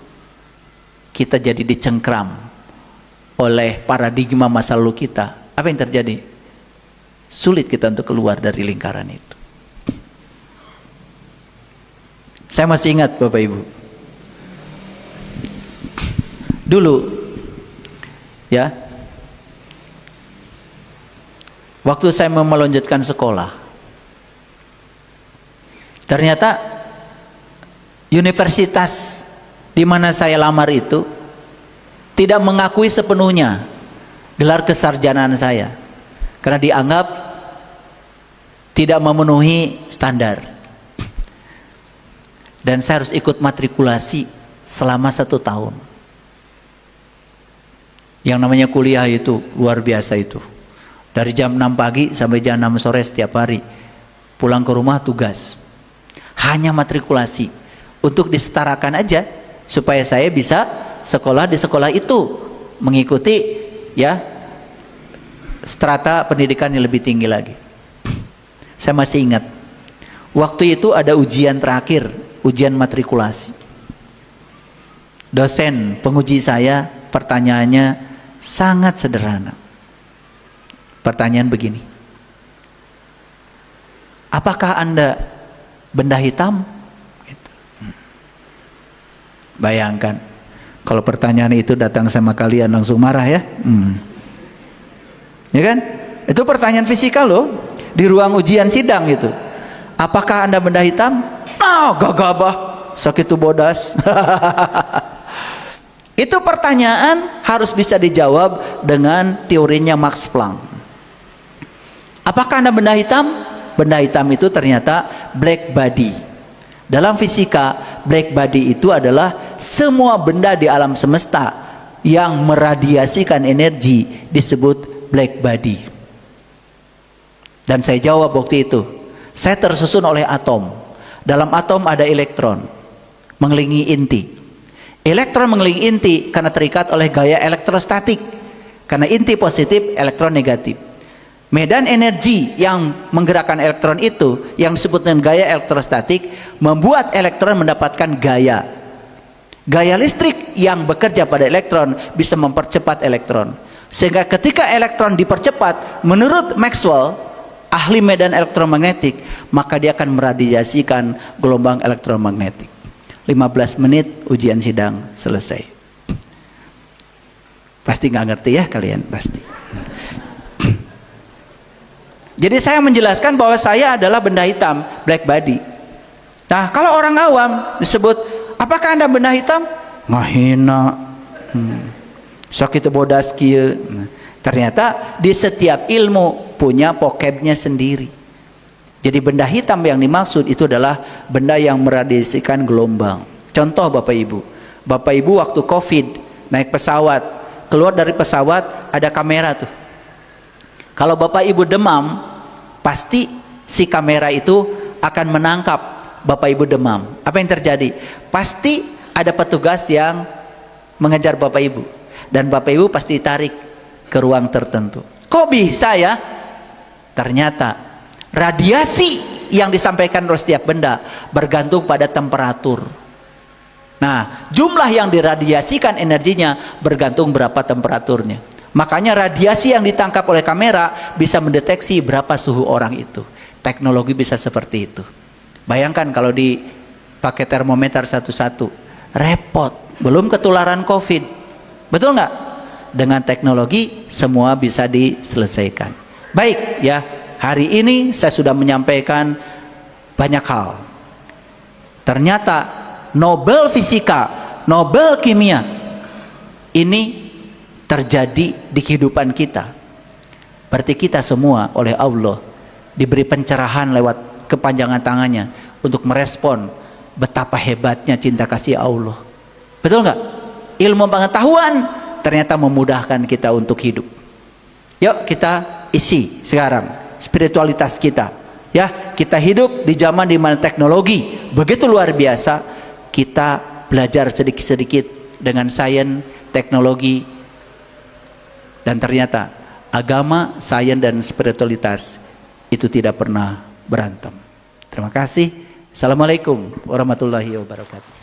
Kita jadi dicengkram oleh paradigma masa lalu kita. Apa yang terjadi? Sulit kita untuk keluar dari lingkaran itu. Saya masih ingat Bapak Ibu, dulu ya, waktu saya mau melanjutkan sekolah, ternyata universitas di mana saya lamar itu tidak mengakui sepenuhnya gelar kesarjanaan saya, karena dianggap tidak memenuhi standar. Dan saya harus ikut matrikulasi selama 1 tahun. Yang namanya kuliah itu luar biasa itu. Dari jam 6 pagi sampai jam 6 sore setiap hari. Pulang ke rumah tugas. Hanya matrikulasi. Untuk disetarakan aja supaya saya bisa sekolah di sekolah itu, mengikuti ya strata pendidikan yang lebih tinggi lagi. Saya masih ingat waktu itu ada ujian terakhir, ujian matrikulasi. Dosen penguji saya pertanyaannya sangat sederhana. Pertanyaan begini, apakah Anda benda hitam? Gitu. Bayangkan kalau pertanyaan itu datang sama kalian langsung marah ya. Ya kan? Itu pertanyaan fisika loh, di ruang ujian sidang itu. Apakah Anda benda hitam? Nah, gagabah, sakitu bodas. Itu pertanyaan harus bisa dijawab dengan teorinya Max Planck. Apakah Anda benda hitam? Benda hitam itu ternyata black body. Dalam fisika, black body itu adalah semua benda di alam semesta yang meradiasikan energi disebut black body. Dan saya jawab waktu itu, saya tersusun oleh atom. Dalam atom ada elektron mengelilingi inti. Elektron mengelilingi inti karena terikat oleh gaya elektrostatik. Karena inti positif, elektron negatif. Medan energi yang menggerakkan elektron itu, yang disebut dengan gaya elektrostatik, membuat elektron mendapatkan gaya. Gaya listrik yang bekerja pada elektron bisa mempercepat elektron. Sehingga ketika elektron dipercepat, menurut Maxwell, ahli medan elektromagnetik, maka dia akan meradiasikan gelombang elektromagnetik. 15 menit ujian sidang selesai. Pasti nggak ngerti ya kalian, pasti. Jadi saya menjelaskan bahwa saya adalah benda hitam, black body. Nah, kalau orang awam disebut, apakah Anda benda hitam? Ngahina. Sakitu bodas kieu. Ternyata di setiap ilmu punya vocabnya sendiri. Jadi benda hitam yang dimaksud itu adalah benda yang meradiasikan gelombang. Contoh Bapak Ibu. Bapak Ibu waktu Covid naik pesawat, keluar dari pesawat ada kamera tuh. Kalau Bapak Ibu demam, pasti si kamera itu akan menangkap Bapak Ibu demam. Apa yang terjadi? Pasti ada petugas yang mengejar Bapak Ibu. Dan Bapak Ibu pasti ditarik ke ruang tertentu. Kok bisa ya? Ternyata radiasi yang disampaikan oleh setiap benda bergantung pada temperatur. Nah, jumlah yang diradiasikan energinya bergantung berapa temperaturnya. Makanya radiasi yang ditangkap oleh kamera bisa mendeteksi berapa suhu orang itu. Teknologi bisa seperti itu. Bayangkan kalau dipakai termometer satu-satu, repot. Belum ketularan COVID. Betul nggak? Dengan teknologi semua bisa diselesaikan. Baik ya, hari ini saya sudah menyampaikan banyak hal. Ternyata Nobel Fisika, Nobel Kimia ini terjadi di kehidupan kita. Berarti kita semua oleh Allah diberi pencerahan lewat kepanjangan tangannya untuk merespon betapa hebatnya cinta kasih Allah. Betul nggak? Ilmu pengetahuan ternyata memudahkan kita untuk hidup. Yuk kita isi sekarang spiritualitas kita. Ya, kita hidup di zaman di mana teknologi begitu luar biasa. Kita belajar sedikit-sedikit dengan sains, teknologi, dan ternyata agama, sains dan spiritualitas itu tidak pernah berantem. Terima kasih. Assalamualaikum warahmatullahi wabarakatuh.